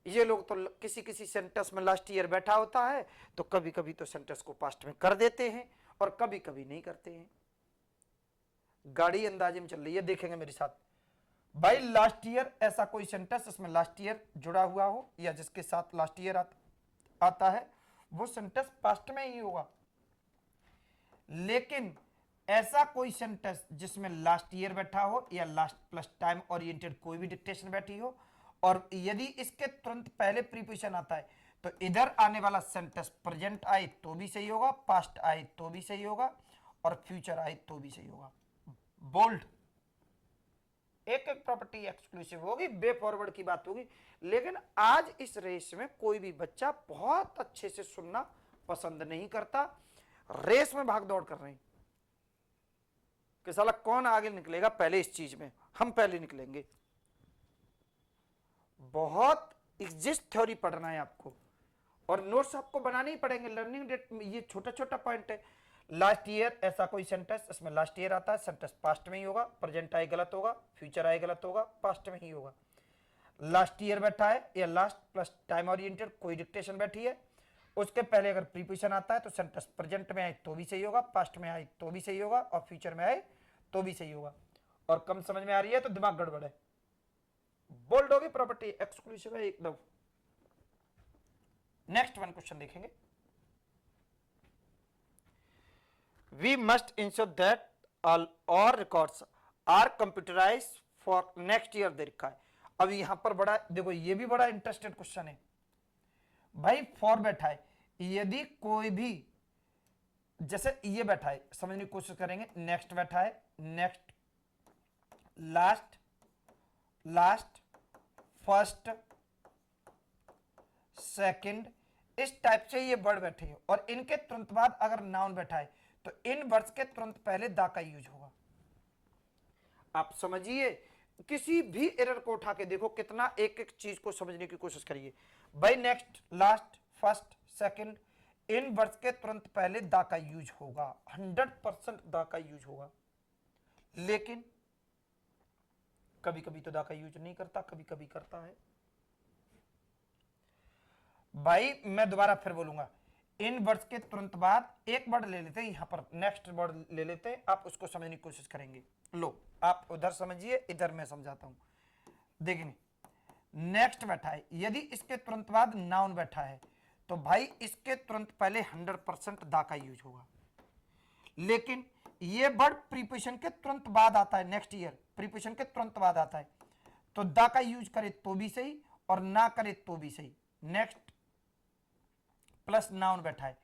ये लोग तो किसी किसी सेंटेंस में लास्ट ईयर बैठा होता है तो कभी कभी तो सेंटेंस को पास्ट में कर देते हैं और कभी कभी नहीं करते हैं। गाड़ी अंदाजे में चल रही है, देखेंगे मेरे साथ भाई, लास्ट ईयर ऐसा कोई सेंटेंस इसमें लास्ट ईयर जुड़ा हुआ हो या जिसके साथ लास्ट ईयर आता है वो सेंटेंस पास्ट में ही होगा। लेकिन ऐसा कोई सेंटेंस जिसमें लास्ट ईयर बैठा हो या लास्ट प्लस टाइम ओरिएंटेड कोई भी डिक्टेशन बैठी हो और यदि इसके तुरंत पहले प्रीपोजिशन आता है तो इधर आने वाला सेंटेंस प्रेजेंट आए तो भी सही होगा, पास्ट आए तो भी सही होगा और फ्यूचर आए तो भी सही होगा। बोल्ड, एक एक प्रॉपर्टी एक्सक्लूसिव होगी, बे फॉरवर्ड की बात होगी। लेकिन आज इस रेस में कोई भी बच्चा बहुत अच्छे से सुनना पसंद नहीं करता, रेस में भाग दौड़ कर रहे हैं कि साला कौन आगे निकलेगा पहले, इस चीज में हम पहले निकलेंगे। बहुत एग्जिस्ट थ्योरी पढ़ना है आपको और नोट्स आपको बनाने ही पड़ेंगे। लर्निंग डेट ये छोटा छोटा पॉइंट है। लास्ट ईयर ऐसा कोई सेंटेंस, इसमें लास्ट ईयर आता है, सेंटेंस पास्ट में ही होगा, प्रेजेंट आए गलत होगा, फ्यूचर आए गलत होगा, पास्ट में ही होगा। लास्ट ईयर बैठा है या लास्ट प्लस टाइम ओरिएंटेड कोई डिक्टेशन बैठी है, उसके पहले अगर प्रीपोजिशन आता है तो सेंटेंस प्रेजेंट में आए तो भी सही होगा, पास्ट में आए तो भी सही होगा और फ्यूचर में आए तो भी सही होगा। और कम समझ में आ रही है तो दिमाग गड़बड़ है। बोल्ड होगी प्रॉपर्टी, एक्सक्लूसिव है एकदम। नेक्स्ट वन क्वेश्चन देखेंगे, we must ensure that all records are computerized for next year दे रखा है। अब यहां पर बड़ा देखो, ये भी बड़ा इंटरेस्टेड क्वेश्चन है भाई। फॉर बैठा है, यदि कोई भी, जैसे ये बैठा है, समझने की कोशिश करेंगे। नेक्स्ट बैठा है, next, last, last, first, second, इस टाइप से ये वर्ड बैठे हैं। और इनके तुरंत बाद अगर नाउन बैठा है तो इन वर्ड्स के तुरंत पहले दा का यूज होगा। आप समझिए, किसी भी एरर को उठा के देखो, कितना एक एक चीज को समझने की कोशिश करिए भाई। नेक्स्ट, लास्ट, फर्स्ट, सेकंड, इन वर्ड्स के तुरंत पहले दा का यूज होगा, 100% दा का यूज होगा। लेकिन कभी कभी तो दा का यूज नहीं करता, कभी कभी करता है भाई। मैं दोबारा फिर बोलूंगा, इन वर्ड्स के तुरंत बाद एक वर्ड ले लेते हैं, यहां पर नेक्स्ट वर्ड ले लेते हैं, आप उसको समझने की कोशिश करेंगे। लो, आप उधर समझिए, इधर मैं समझाता हूं। देखिए, नेक्स्ट बैठा है, यदि इसके तुरंत बाद नाउन बैठा है तो भाई इसके तुरंत पहले 100% दा का यूज होगा। लेकिन ये वर्ड प्रीपोजिशन के तुरंत बाद आता है, नेक्स्ट ईयर प्रीपोजिशन के तुरंत बाद आता है, तो दा का यूज करे तो भी सही और ना करे तो भी सही। नेक्स्ट प्लस नाउन बैठा है,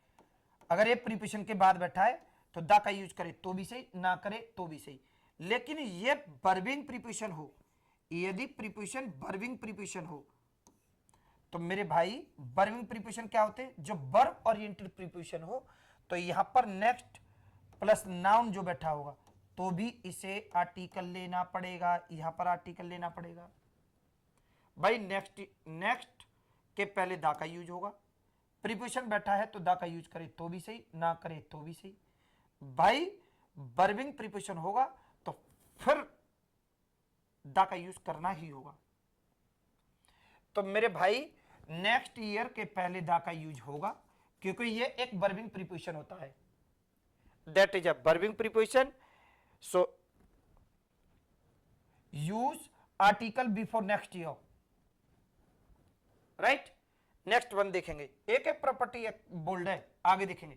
अगर ये प्रीपोजिशन के बाद बैठा है तो दा का यूज करे तो भी सही, ना करे तो भी सही। लेकिन ये वर्बिंग प्रीपोजिशन हो, यदि प्रीपोजिशन वर्बिंग प्रीपोजिशन हो तो मेरे भाई वर्बिंग प्रीपोजिशन क्या होते हैं, जो वर्ब ओरिएंटेड प्रीपोजिशन हो, तो यहां पर नेक्स्ट प्लस नाउन जो बैठा होगा तो भी इसे आर्टिकल लेना पड़ेगा, यहां पर आर्टिकल लेना पड़ेगा भाई। नेक्स्ट, नेक्स्ट के पहले दा का यूज होगा। प्रीपोजिशन बैठा है तो दा का यूज करे तो भी सही, ना करे तो भी सही भाई। वर्बिंग प्रीपोजिशन होगा तो फिर दा का यूज करना ही होगा। तो मेरे भाई नेक्स्ट ईयर के पहले दा का यूज होगा, क्योंकि ये एक वर्बिंग प्रीपोजिशन होता है, that is a verbing preposition. So use article before next year, right. Next one देखेंगे, एक एक प्रॉपर्टी बोल्ड है, आगे देखेंगे।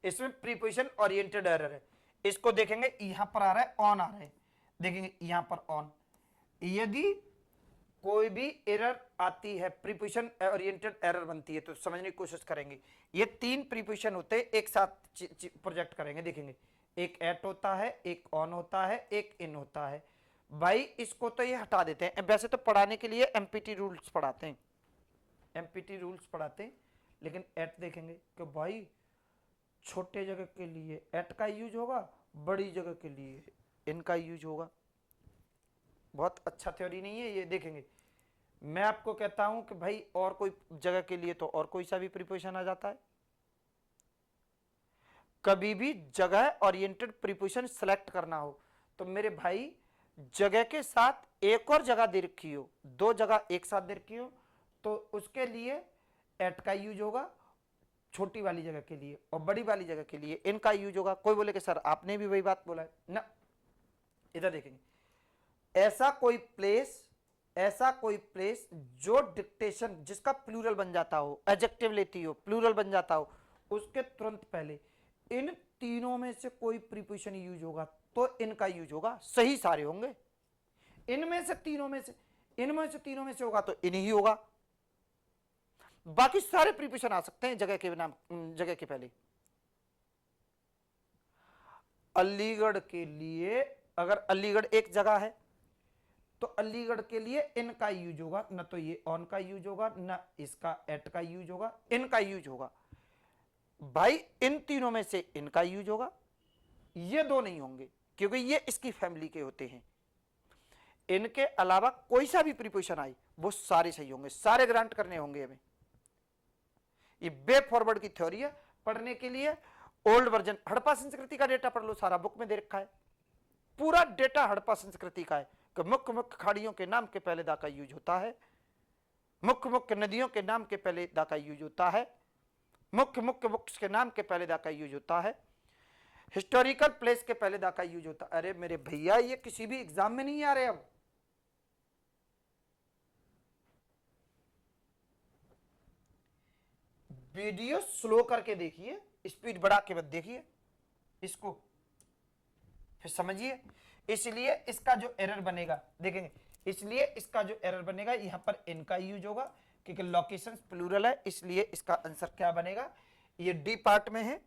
इसमें प्रीपोजिशन ओरिएंटेड एरर है, इसको देखेंगे। यहां पर आ रहा है ऑन, आ रहा है, देखेंगे यहां पर ऑन। यदि कोई भी एरर आती है, प्रीपोजिशन ओरिएंटेड एरर बनती है, तो समझने की कोशिश करेंगे। ये तीन प्रीपोजिशन होते हैं, एक साथ प्रोजेक्ट करेंगे, देखेंगे। एक एट होता है, एक ऑन होता है, एक इन होता है भाई। इसको तो ये हटा देते हैं, वैसे तो पढ़ाने के लिए एमपीटी रूल्स पढ़ाते हैं, एमपीटी रूल्स पढ़ाते हैं, लेकिन एट देखेंगे कि भाई छोटे जगह के लिए एट का यूज होगा, बड़ी जगह के लिए इन का यूज होगा। बहुत अच्छा थ्योरी नहीं है ये, देखेंगे। मैं आपको कहता हूं कि भाई और कोई जगह के लिए तो और कोई सा भी प्रीपोजिशन आ जाता है। कभी भी जगह ओरिएंटेड प्रीपोजिशन सेलेक्ट करना हो तो मेरे भाई जगह के साथ एक और जगह दे रखी हो, दो जगह एक साथ दे रखी हो, तो उसके लिए एट का यूज होगा छोटी वाली जगह के लिए, और बड़ी वाली जगह के लिए इनका यूज होगा। कोई बोले कि सर आपने भी वही बात बोला है ना। इधर देखेंगे, ऐसा कोई प्लेस, ऐसा कोई प्लेस जो डिक्टेशन जिसका प्लूरल बन जाता हो, एडजेक्टिव लेती हो, प्लूरल बन जाता हो, उसके तुरंत पहले इन तीनों में से कोई प्रीपोजिशन यूज होगा तो इनका यूज होगा। सही सारे होंगे, इनमें से तीनों में से, इनमें से तीनों में से होगा तो इन ही होगा। बाकी सारे प्रीपोजिशन आ सकते हैं जगह के नाम, जगह के पहले। अलीगढ़ के लिए, अगर अलीगढ़ एक जगह है तो अलीगढ़ के लिए इन का यूज होगा, न तो ये ऑन का यूज होगा, न इसका एट का यूज होगा, इन का यूज होगा भाई। इन तीनों में से इनका यूज होगा, ये दो नहीं होंगे क्योंकि ये इसकी फैमिली के होते हैं। इनके अलावा कोई सा भी प्रीपोजिशन आए वो सारे सही होंगे, सारे ग्रांट करने होंगे हमें। ये वे फॉरवर्ड की थ्योरी है, पढ़ने के लिए ओल्ड वर्जन हड़प्पा संस्कृति का डेटा पढ़ लो, सारा बुक में दे रखा है, पूरा डेटा हड़प्पा संस्कृति का है कि मुख्य मुख्य खाड़ियों के नाम के पहले दा का यूज होता है, मुख्य मुख्य नदियों के नाम के पहले दा का यूज होता है, मुख्य मुख्य बुक्स के नाम के पहले दा का यूज होता है, हिस्टोरिकल प्लेस के पहले दा का यूज होता है। अरे मेरे भैया ये किसी भी एग्जाम में नहीं आ रहे, अब वीडियो स्लो करके देखिए, स्पीड बढ़ा के मत देखिए इसको, फिर समझिए। इसलिए इसका जो एरर बनेगा देखेंगे, इसलिए इसका जो एरर बनेगा यहां पर इन का यूज होगा क्योंकि लोकेशन प्लूरल है, इसलिए इसका आंसर क्या बनेगा, ये डी पार्ट में है,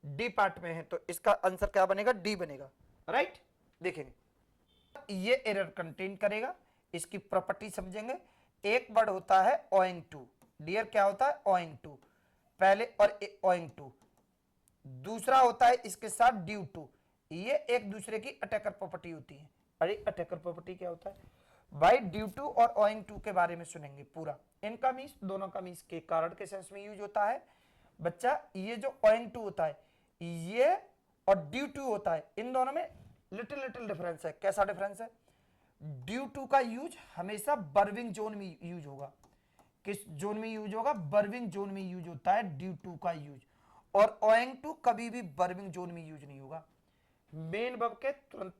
डी पार्ट में है तो इसका आंसर क्या बनेगा, डी बनेगा, राइट। देखेंगे ये एरर कंटेन करेगा, इसकी प्रॉपर्टी समझेंगे। एक वर्ड होता है ओइंग टू, डियर क्या होता है, ओइंग टू पहले और ओइंग टू, दूसरा होता है इसके साथ ड्यू टू, ये एक दूसरे की अटैकर प्रॉपर्टी होती है। अरे अटैकर प्रॉपर्टी क्या होता है भाई, ड्यू टू और ओइंग टू के बारे में सुनेंगे पूरा। इनका मीन्स दोनों का मीन्स के कारण के सेंस में यूज होता है बच्चा। ये जो ओइंग टू होता है ये और ड्यू टू होता है, इन दोनों में लिटिल लिटिल डिफरेंस है। कैसा डिफरेंस है, ड्यू टू का यूज हमेशा बर्विंग जोन में यूज होगा। किस जोन में यूज होगा, बर्विंग जोन में यूज होता है ड्यू टू का यूज, और ओइंग टू कभी भी बर्विंग जोन में यूज नहीं होगा। मेन वर्ब के तुरंत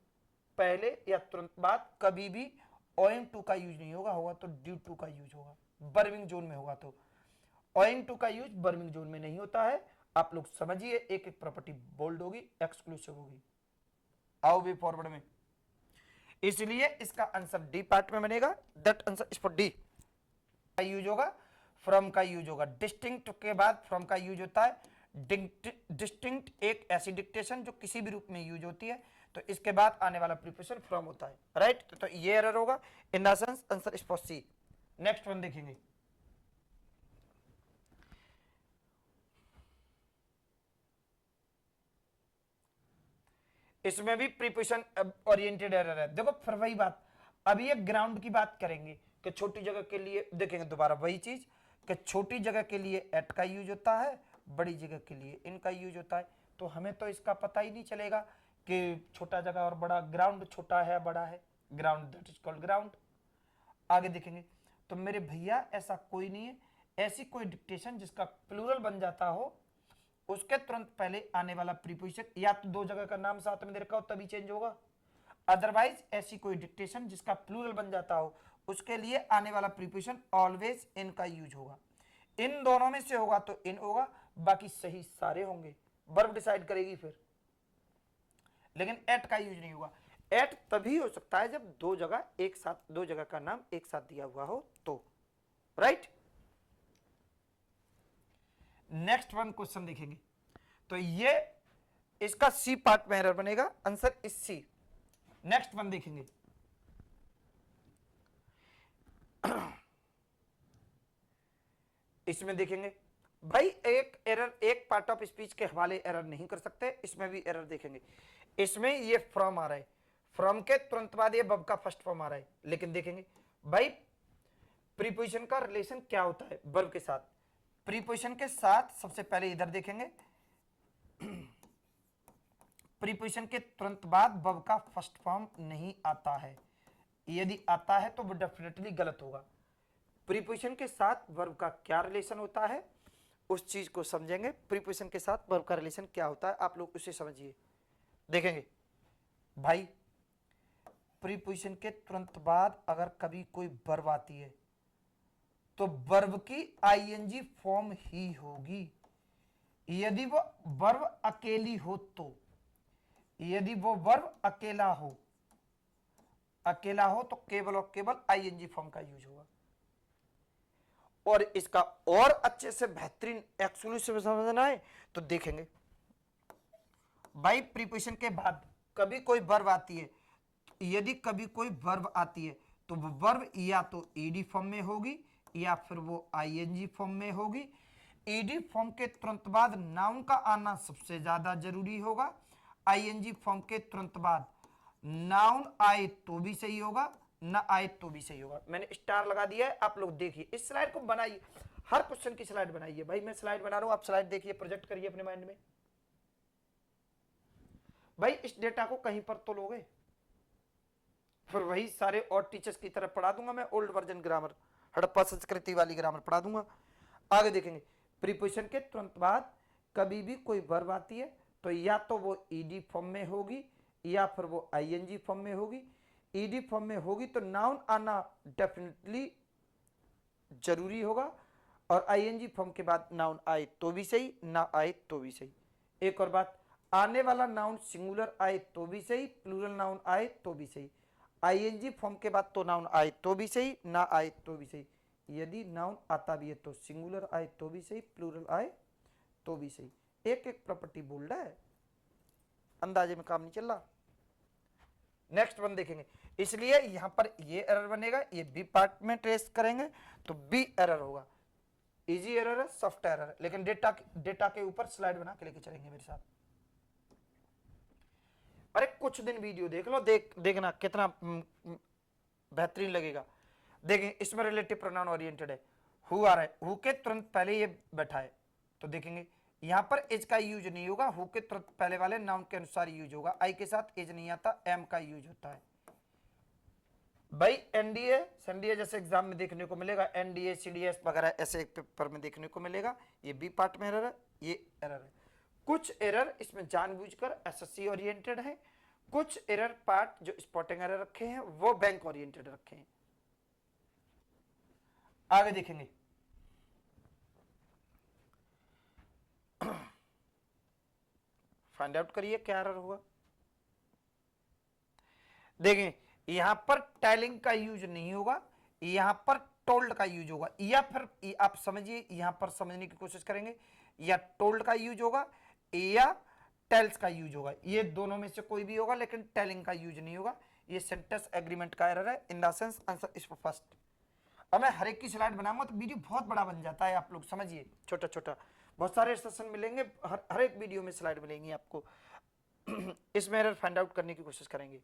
पहले या तुरंत बाद कभी भी ओइंग टू का यूज नहीं होगा, होगा तो ड्यू टू का यूज होगा, बर्विंग जोन में होगा तो। ओइंग टू का यूज बर्विंग जोन में नहीं होता है। आप लोग समझिए, एक एक प्रॉपर्टी बोल्ड होगी, एक्सक्लूसिव होगी। आओ भी फॉरवर्ड में, इसलिए इसका आंसर डी पार्ट में बनेगा, that answer is for D. का यूज होगा, फ्रॉम का यूज होगा, डिस्टिंक्ट के बाद फ्रॉम का यूज होता है। डिस्टिंक्ट एक ऐसी डिक्टेशन जो किसी भी रूप में यूज होती है, तो इसके बाद आने वाला प्रीपोजिशन फ्रॉम होता है, राइट। तो ये एरर होगा, in the sense answer is for C. Next one देखेंगे, इसमें भी प्रीपोजिशन ओरिएंटेड एरर है। देखो फिर वही बात, अभी ये ग्राउंड की बात करेंगे कि छोटी जगह के लिए देखेंगे दोबारा वही चीज कि छोटी जगह के लिए एट का यूज होता है, बड़ी जगह के लिए इन का यूज होता है। तो हमें तो इसका पता ही नहीं चलेगा कि छोटा जगह और बड़ा, ग्राउंड छोटा है बड़ा है, ground that is called ground. आगे देखेंगे तो मेरे भैया ऐसा कोई नहीं है, ऐसी कोई डिक्टेशन जिसका प्लूरल बन जाता हो, उसके तुरंत पहले आने वाला प्रीपोजिशन या तो दो जगह का नाम साथ में दे रखा हो तभी चेंज होगा, अदरवाइज ऐसी कोई डिक्टेशन जिसका प्लूरल बन जाता हो उसके लिए आने वाला प्रीपोजिशन ऑलवेज इन का यूज होगा। इन दोनों में से होगा तो इन होगा, बाकी सही सारे होंगे, वर्ब डिसाइड करेगी फिर, लेकिन एट का यूज नहीं होगा। एट तभी हो सकता है जब दो जगह एक साथ, दो जगह का नाम एक साथ दिया हुआ हो तो, राइट। नेक्स्ट वन क्वेश्चन देखेंगे तो ये इसका सी पार्ट में एरर बनेगा, answer is C. Next one देखेंगे, इसमें देखेंगे भाई एक एरर, एक पार्ट ऑफ स्पीच के हवाले एरर नहीं कर सकते, इसमें भी एरर देखेंगे। इसमें ये फ्रॉम आ रहा है, फ्रॉम के तुरंत बाद ये वर्ब का फर्स्ट फॉर्म आ रहा है, लेकिन देखेंगे भाई प्रीपोजिशन का रिलेशन क्या होता है वर्ब के साथ। प्रीपोजिशन के साथ सबसे पहले इधर देखेंगे, प्रीपोजिशन के तुरंत बाद वर्ब का फर्स्ट फॉर्म नहीं आता है, यदि आता है तो वो डेफिनेटली गलत होगा। प्रीपोजिशन के साथ वर्ब का क्या रिलेशन होता है उस चीज को समझेंगे। प्रीपोजिशन के साथ वर्ब का रिलेशन क्या होता है आप लोग उसे समझिए। देखेंगे भाई प्रीपोजिशन के तुरंत बाद अगर कभी कोई वर्ब आती है तो वर्ब की आईएनजी फॉर्म ही होगी। यदि वो वर्ब अकेली हो तो, यदि वो वर्ब अकेला हो तो केवल और केवल आईएनजी फॉर्म का यूज होगा। और इसका और अच्छे से बेहतरीन एक्सक्लूसिव समझना है तो देखेंगे भाई प्रीपोजिशन के बाद कभी कोई वर्ब आती है, यदि कभी कोई वर्ब आती है तो वो वर्ब या तो ईडी फॉर्म में होगी या फिर वो आईएनजी फॉर्म में होगी। ईडी फॉर्म के तुरंत बाद नाउन का आना सबसे ज्यादा जरूरी होगा, आईएनजी फॉर्म के तुरंत बाद नाउन आए तो भी सही होगा, ना आए तो भी सही होगा। मैंने स्टार लगा दिया है, आप लोग देखिए इस स्लाइड को बनाइए, हर क्वेश्चन की स्लाइड बनाइए। भाई मैं स्लाइड बना रहा हूं, आप स्लाइड देखिए, प्रोजेक्ट करिए अपने माइंड में। भाई इस डेटा को कहीं पर तो लोगे, फिर वही सारे और टीचर्स की तरफ पढ़ा दूंगा मैं, ओल्ड वर्जन ग्रामर, हड़प्पा संस्कृति वाली ग्रामर पढ़ा दूंगा। आगे देखेंगे प्रीपोजिशन के तुरंत बाद कभी भी कोई वर्ब आती है तो या तो वो ईडी फॉर्म में होगी या फिर वो आईएनजी फॉर्म में होगी। ईडी फॉर्म में होगी तो नाउन आना डेफिनेटली जरूरी होगा, और आईएनजी फॉर्म के बाद नाउन आए तो भी सही, ना आए तो भी सही। एक और बात, आने वाला नाउन सिंगुलर आए तो भी सही, प्लूरल नाउन आए तो भी सही। आईएनजी फॉर्म के बाद तो नाउन आए तो भी सही, ना आए तो भी सही। यदि नाउन आता भी है तो सिंगुलर आए तो भी सही, प्लूरल आए तो भी सही। एक एक प्रॉपर्टी बोल रहा है, अंदाजे में काम नहीं चल रहा। नेक्स्ट वन देखेंगे, इसलिए यहां पर ये एरर बनेगा, ये बी पार्ट में ट्रेस करेंगे तो बी एरर होगा। इजी एरर है, सॉफ्ट एरर है, लेकिन डेटा के ऊपर स्लाइड बना के लेके चलेंगे मेरे साथ। अरे कुछ दिन वीडियो देख लो, देखना कितना बेहतरीन लगेगा। देखें इसमें रिलेटिव प्रोनाउन ओरिएंटेड है, हु आ रहा है, हु के तुरंत पहले ये बैठा है, तो देखेंगे यहां पर एज का यूज नहीं होगा, हु के तुरंत पहले वाले नाउन के अनुसार यूज होगा। आई के साथ एज नहीं आता, एम का यूज होता है। भाई एनडीए सनडीए जैसे एग्जाम में देखने को मिलेगा, एनडीए सीडीएस वगैरह ऐसे एक पेपर में देखने को मिलेगा। ये बी पार्ट में एरर है, ये एरर है। कुछ एरर इसमें जानबूझकर एसएससी ओरिएंटेड है, कुछ एरर पार्ट जो स्पॉटिंग एरर रखे हैं वो बैंक ओरिएंटेड रखे हैं। आगे देखेंगे, फाइंड आउट करिए क्या एरर हुआ। देखें यहां पर टेलिंग का यूज नहीं होगा, यहां पर टोल्ड का यूज होगा, या फिर आप समझिए यहां पर समझने की कोशिश करेंगे, या टोल्ड का यूज होगा या टेल्स का यूज होगा, ये दोनों में से कोई भी होगा, लेकिन टेलिंग का यूज नहीं होगा। ये सेंटेंस एग्रीमेंट का एरर है। In the sense answer is first. अब मैं हर एक की स्लाइड बनाऊंगा तो वीडियो बहुत बड़ा बन जाता है, आप लोग समझिए, छोटा छोटा बहुत सारे सेशन मिलेंगे, हर एक वीडियो में स्लाइड मिलेंगी आपको। इसमें एरर फाइंड आउट करने की कोशिश करेंगे।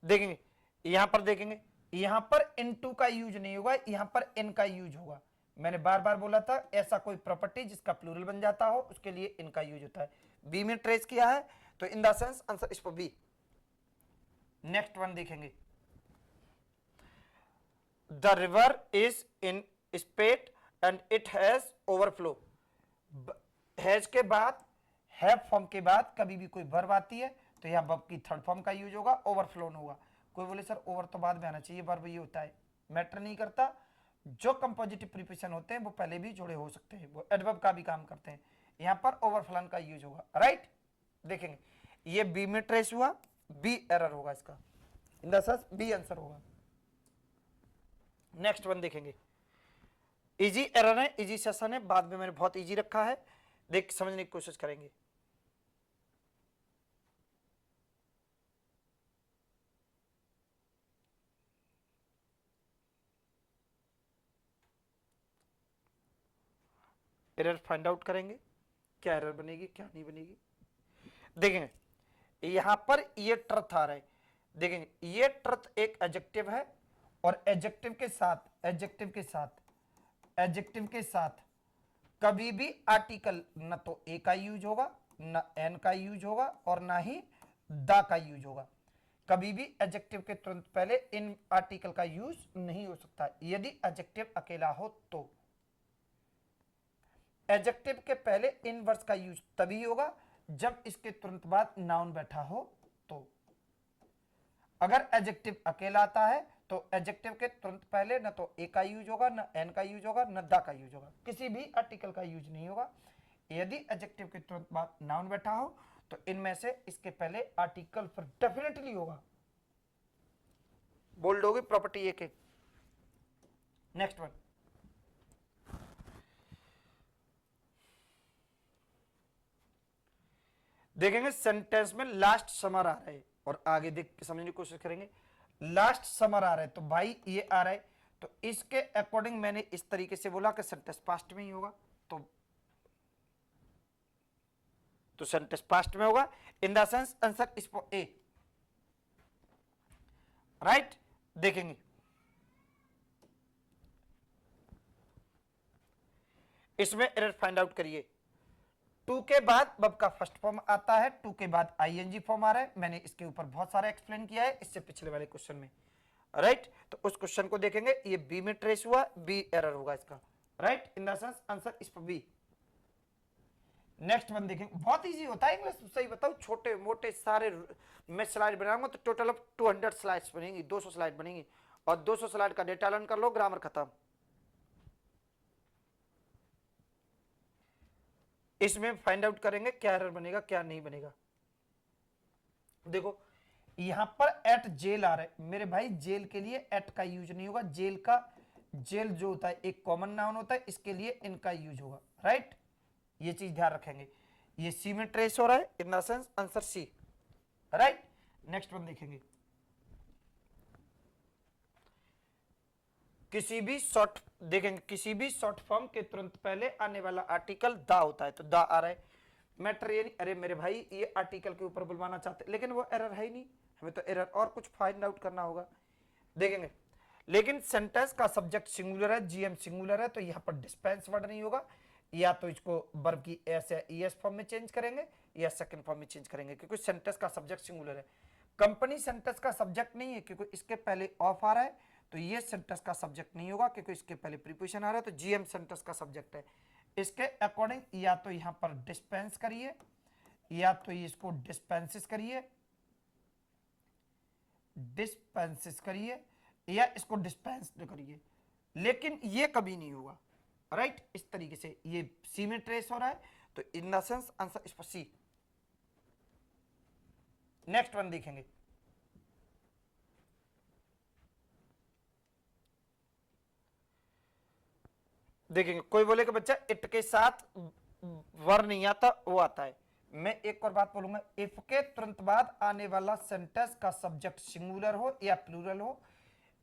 देखेंगे यहां पर, देखेंगे यहां पर इनटू का यूज नहीं होगा, यहां पर इन का यूज होगा। मैंने बार बार बोला था, ऐसा कोई प्रॉपर्टी जिसका प्लूरल बन जाता हो उसके लिए इनका यूज होता है। बी में ट्रेस किया है तो in the sense answer is for B. Next one देखेंगे, the river is in spate and it has overflow. Has के बाद, हैव फॉर्म के बाद कभी भी कोई वर्ब आती है तो यहां वर्ब की थर्ड फॉर्म का यूज होगा, ओवरफ्लो नहीं होगा। कोई बोले सर ओवर तो बाद में आना चाहिए, वर्ब ये होता है, मैटर नहीं करता। जो कंपोजिटिव प्रीपोजिशन होते हैं वो पहले भी जुड़े हो सकते हैं, वो एडवर्ब का भी काम करते हैं। यहां पर ओवरफ्लन का यूज होगा, राइट। देखेंगे ये बी में ट्रेस हुआ, बी एरर होगा इसका, in the sense B answer होगा। नेक्स्ट वन देखेंगे, इजी एरर है, इजी सेशन है, बाद में मैंने बहुत इजी रखा है, देख समझने की कोशिश करेंगे। एरर फाइंड आउट करेंगे, क्या एरर बनेगी क्या नहीं बनेगी। देखेंगे यहां पर ये ट्रथ आ रहा है, देखेंगे ये ट्रथ एक एडजेक्टिव है, और एडजेक्टिव के साथ, एडजेक्टिव के साथ, एडजेक्टिव के साथ कभी भी आर्टिकल न तो ए का यूज होगा, न एन का यूज होगा, और ना ही द का यूज होगा। कभी भी एडजेक्टिव के तुरंत पहले इन आर्टिकल का यूज नहीं हो सकता, यदि एडजेक्टिव अकेला हो तो। एडजेक्टिव के पहले इन वर्ड्स का यूज तभी होगा जब इसके तुरंत बाद नाउन बैठा हो तो। अगर एडजेक्टिव अकेला आता है तो एडजेक्टिव के तुरंत पहले न तो ए का यूज होगा, न एन का यूज होगा, न द का यूज होगा, किसी भी आर्टिकल का यूज नहीं होगा। यदि एडजेक्टिव के तुरंत बाद नाउन बैठा हो तो इनमें से इसके पहले आर्टिकल फिर डेफिनेटली होगा। बोल्ड होगी प्रॉपर्टी एक एक। नेक्स्ट वन, देखेंगे सेंटेंस में लास्ट समर आ रहा है, और आगे देख के समझने की कोशिश करेंगे। लास्ट समर आ रहा है तो भाई ये आ रहा है, तो इसके अकॉर्डिंग मैंने इस तरीके से बोला कि सेंटेंस पास्ट में ही होगा, तो सेंटेंस पास्ट में होगा। In the sense answer is for A, right. देखेंगे इसमें एरर फाइंड आउट करिए। टू के बाद वर्ब का फर्स्ट फॉर्म आता है, टू के बाद आईएनजी फॉर्म आ रहा है, मैंने इसके ऊपर बहुत सारा एक्सप्लेन किया है इससे पिछले वाले क्वेश्चन में, राइट। तो उस क्वेश्चन को देखेंगे, ये बी में ट्रेस हुआ, बी एरर होगा इसका, right. In the sense answer is for B. Next one देखेंगे, बहुत इजी होता है इंग्लिश, सही बताओ, छोटे मोटे सारे मैं स्लाइड बनाऊंगा तो टोटल ऑफ 200 स्लाइड्स बनेंगी, 200 स्लाइड बनेंगी, और 200 स्लाइड का डेटा लर्न कर लो, ग्रामर खत्म। इसमें फाइंड आउट करेंगे क्या एरर बनेगा क्या नहीं बनेगा। देखो यहां पर एट जेल आ रहा है मेरे भाई, जेल के लिए एट का यूज नहीं होगा, जेल का जेल जो होता है एक कॉमन नाउन होता है, इसके लिए इनका यूज होगा, राइट। ये चीज ध्यान रखेंगे। ये सी में ट्रेस हो रहा है, in the sense answer C, right. Next one देखेंगे, किसी भी शॉर्ट देखेंगे, किसी भी शॉर्ट फॉर्म के तुरंत पहले आने वाला आर्टिकल दा होता है, तो दा आ रहा है, मैटर ये नहीं, अरे मेरे भाई ये आर्टिकल के ऊपर बुलवाना चाहते लेकिन वो एरर है ही नहीं, हमें तो एरर और कुछ फाइंड आउट करना होगा। देखेंगे लेकिन सेंटेंस का सब्जेक्ट सिंगुलर है, जीएम सिंगुलर है, तो यहां पर डिस्पेंस वर्ड नहीं होगा, या तो इसको वर्ब की एस या ईएस फॉर्म में चेंज करेंगे या सेकंड फॉर्म में चेंज करेंगे, क्योंकि सेंटेंस का सब्जेक्ट सिंगुलर है। कंपनी सेंटेंस का सब्जेक्ट नहीं है क्योंकि इसके पहले ऑफ आ रहा है, तो ये सेंटेंस का सब्जेक्ट नहीं होगा क्योंकि इसके पहले प्रीपोजिशन आ रहा है, तो जीएम सेंटेंस का सब्जेक्ट है। इसके अकॉर्डिंग या तो यहां पर डिस्पेंस करिए या तो इसको डिस्पेंसिस करिए, डिस्पेंसिस करिए या इसको डिस्पेंस करिए, लेकिन ये कभी नहीं होगा, राइट। इस तरीके से ये सी में ट्रेस हो रहा है, तो इन द सेंस आंसर इस पर सी। नेक्स्ट वन देखेंगे, देखेंगे कोई बोले कि बच्चा इट के साथ वर नहीं आता, वो आता है। मैं एक और बात बोलूंगा, इफ के तुरंत बाद आने वाला सेंटेंस का सब्जेक्ट सिंगुलर हो या प्लूरल हो,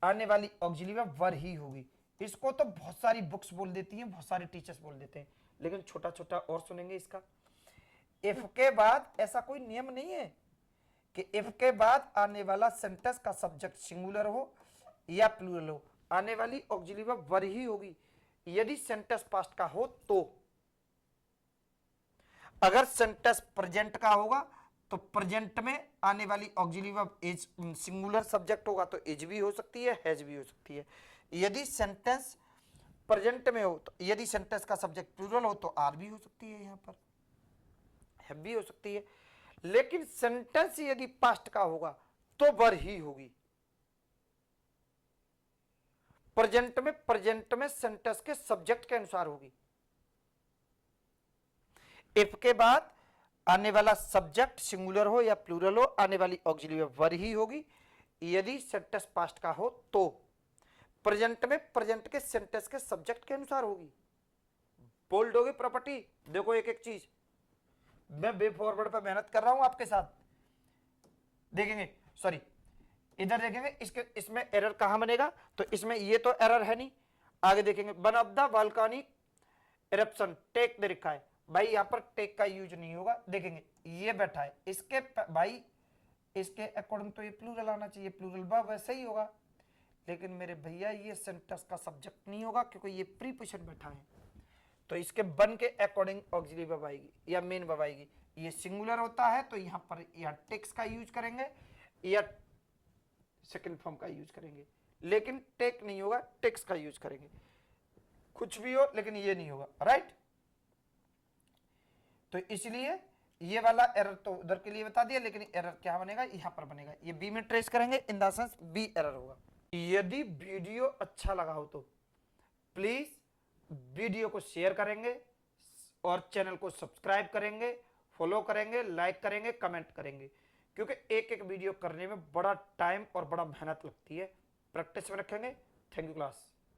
आने वाली ऑक्सिलरी वर्ब वर ही होगी। इसको तो बहुत सारी बुक्स बोल देती हैं, बहुत सारे टीचर्स बोल देते हैं, लेकिन छोटा छोटा और सुनेंगे इसका। इफ के बाद ऐसा कोई नियम नहीं है कि इफ के बाद आने वाला सेंटेंस का सब्जेक्ट सिंगुलर हो या प्लूरल हो, आने वाली ऑक्सिलरी वर्ब वर ही होगी यदि सेंटेंस पास्ट का हो तो। अगर सेंटेंस प्रेजेंट का होगा तो प्रेजेंट में आने वाली auxiliary verb is singular subject होगा तो इज भी हो सकती है, हैज भी हो सकती है। यदि सेंटेंस प्रेजेंट में हो तो, यदि सेंटेंस का सब्जेक्ट प्लूरल हो तो आर भी हो सकती है, यहां पर हैव भी हो सकती है। लेकिन सेंटेंस यदि पास्ट का होगा तो वर ही होगी। प्रेजेंट में सेंटेंस के सब्जेक्ट के अनुसार होगी। इफ के बाद आने वाला सब्जेक्ट सिंगुलर हो या प्लूरल हो, आने वाली ऑक्सिलरी वर्ब वर ही होगी यदि सेंटेंस पास्ट का हो तो। प्रेजेंट में प्रेजेंट के सेंटेंस के सब्जेक्ट के अनुसार होगी। बोल्ड होगी प्रॉपर्टी। देखो एक एक चीज, मैं वे फॉरवर्ड पर मेहनत कर रहा हूं आपके साथ। देखेंगे सॉरी इधर देखेंगे, इसके इसमें एरर कहां बनेगा, तो इसमें ये तो एरर है नहीं। आगे देखेंगे, one of the volcanic eruption take the रखा है, भाई यहां पर टेक का यूज नहीं होगा। देखेंगे ये बैठा है, इसके भाई इसके अकॉर्डिंग तो ये प्लूरल आना चाहिए, प्लूरल बा वैसे ही होगा, लेकिन मेरे भैया ये सेंटेंस का सब्जेक्ट नहीं होगा क्योंकि ये प्रीपोजिशन बैठा है, तो इसके बन के अकॉर्डिंग ऑक्सिलरी वर्ब आएगी या मेन वर्ब आएगी। ये सिंगुलर होता है तो यहां पर या टेक्स का यूज करेंगे या सेकंड फॉर्म का यूज करेंगे, लेकिन टेक नहीं होगा, टेक्स का यूज करेंगे। कुछ भी हो लेकिन ये नहीं होगा, राइट। तो इसलिए ये वाला एरर तो उधर के लिए बता दिया, लेकिन एरर क्या बनेगा, यहां पर बनेगा, ये बी में ट्रेस करेंगे, in the sense B error होगा। यदि वीडियो अच्छा लगा हो तो प्लीज वीडियो को शेयर करेंगे और चैनल को सब्सक्राइब करेंगे, फॉलो करेंगे, लाइक करेंगे, कमेंट करेंगे, क्योंकि एक एक वीडियो करने में बड़ा टाइम और बड़ा मेहनत लगती है। प्रैक्टिस में रखेंगे। Thank you class.